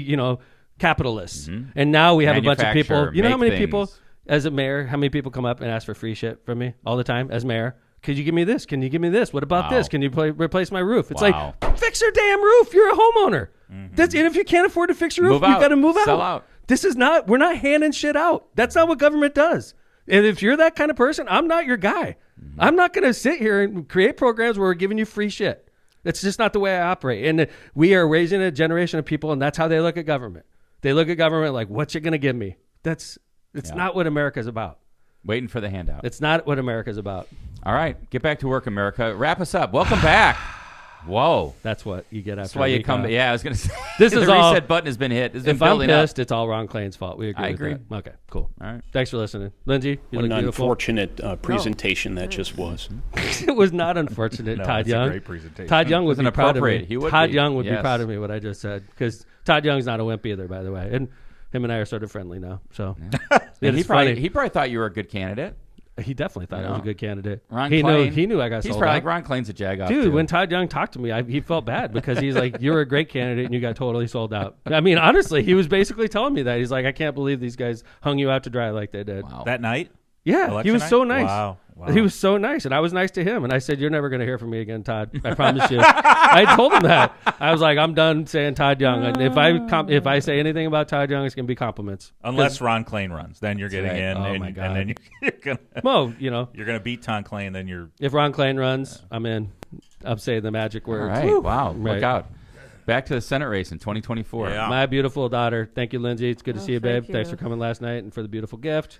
capitalists. And now we have a bunch of people. You know how make many people, things. as a mayor, how many people come up and ask for free shit from me all the time as mayor? Could you give me this? Can you give me this? What about Wow. this? Can you replace my roof? It's Wow. like, fix your damn roof. You're a homeowner. And if you can't afford to fix your roof, Move you've out. got to move out. Sell out. We're not handing shit out. That's not what government does. And if you're that kind of person, I'm not your guy. I'm not going to sit here and create programs where we're giving you free shit. That's just not the way I operate. And we are raising a generation of people, and that's how they look at government. They look at government like, what you going to give me? It's not what America's about. Waiting for the handout. It's not what America's about. All right. Get back to work, America. Wrap us up. Welcome back. Whoa. That's what you get after That's why a you week come. off. Yeah, I was going to say. This the is all- reset button has been hit. It's been If I'm building up. pissed, it's all Ron Clayton's fault. We agree I with agree. that. Okay, cool. All right. Thanks for listening. Lindsay, you What an look beautiful. unfortunate presentation that just was. It was not unfortunate, No, Todd it's a Young. great presentation. Todd Young It was would be proud of me. inappropriate. He would Todd be. Young would be Yes. proud of me what I just said because Todd Young's not a wimp either, by the way, and him and I are sort of friendly now. So And it's he funny. probably thought you were a good candidate. He definitely thought I was a good candidate. Ron he Klain, knew I got He's sold probably out. like Ron Klain's a jag-off, Dude, too. when Todd Young talked to me, he felt bad because he's like, "You're a great candidate, and you got totally sold out." I mean, honestly, he was basically telling me that. He's like, "I can't believe these guys hung you out to dry like they did." Wow. That night? Yeah, he Election was night? so nice. Wow. He was so nice, and I was nice to him. And I said, "You're never going to hear from me again, Todd. I promise you." I told him that. I was like, "I'm done saying Todd Young. And if I say anything about Todd Young, it's going to be compliments." Unless Ron Klain runs, then you're getting right. in, Oh, and, my and God. then you're gonna Well, you're gonna beat Tom Klain. Then you're if Ron Klain runs, I'm in. I'm saying the magic All words. right. Woo. Wow. Right. Look out. Back to the Senate race in 2024. Yeah. My beautiful daughter. Thank you, Lindsay. It's good to see you, babe. thank Thanks you. for coming last night and for the beautiful gift.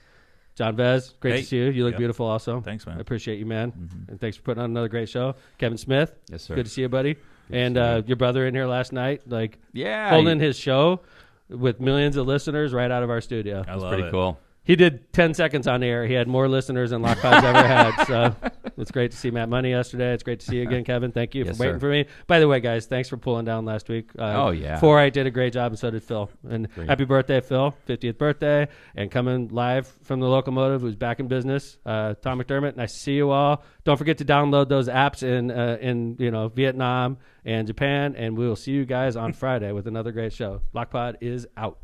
John Vez, great Hey. to see you. You look Yep. beautiful also. Thanks, man. I appreciate you, man. And thanks for putting on another great show. Kevin Smith. Yes, sir. Good to see you, buddy. And your brother in here last night, like Yeah. holding his show with millions of listeners right out of our studio. I love Pretty it. cool. He did 10 seconds on the air. He had more listeners than Lockpod's ever had. So it's great to see Matt Money yesterday. It's great to see you again, Kevin. Thank you Yes, for waiting sir. for me. By the way, guys, thanks for pulling down last week. Oh, yeah. 4-8 did a great job, and so did Phil. And happy birthday, Phil. 50th birthday. And coming live from the Locomotive, who's back in business, Tom McDermott. Nice to see you all. Don't forget to download those apps in Vietnam and Japan. And we will see you guys on Friday with another great show. Lockpod is out.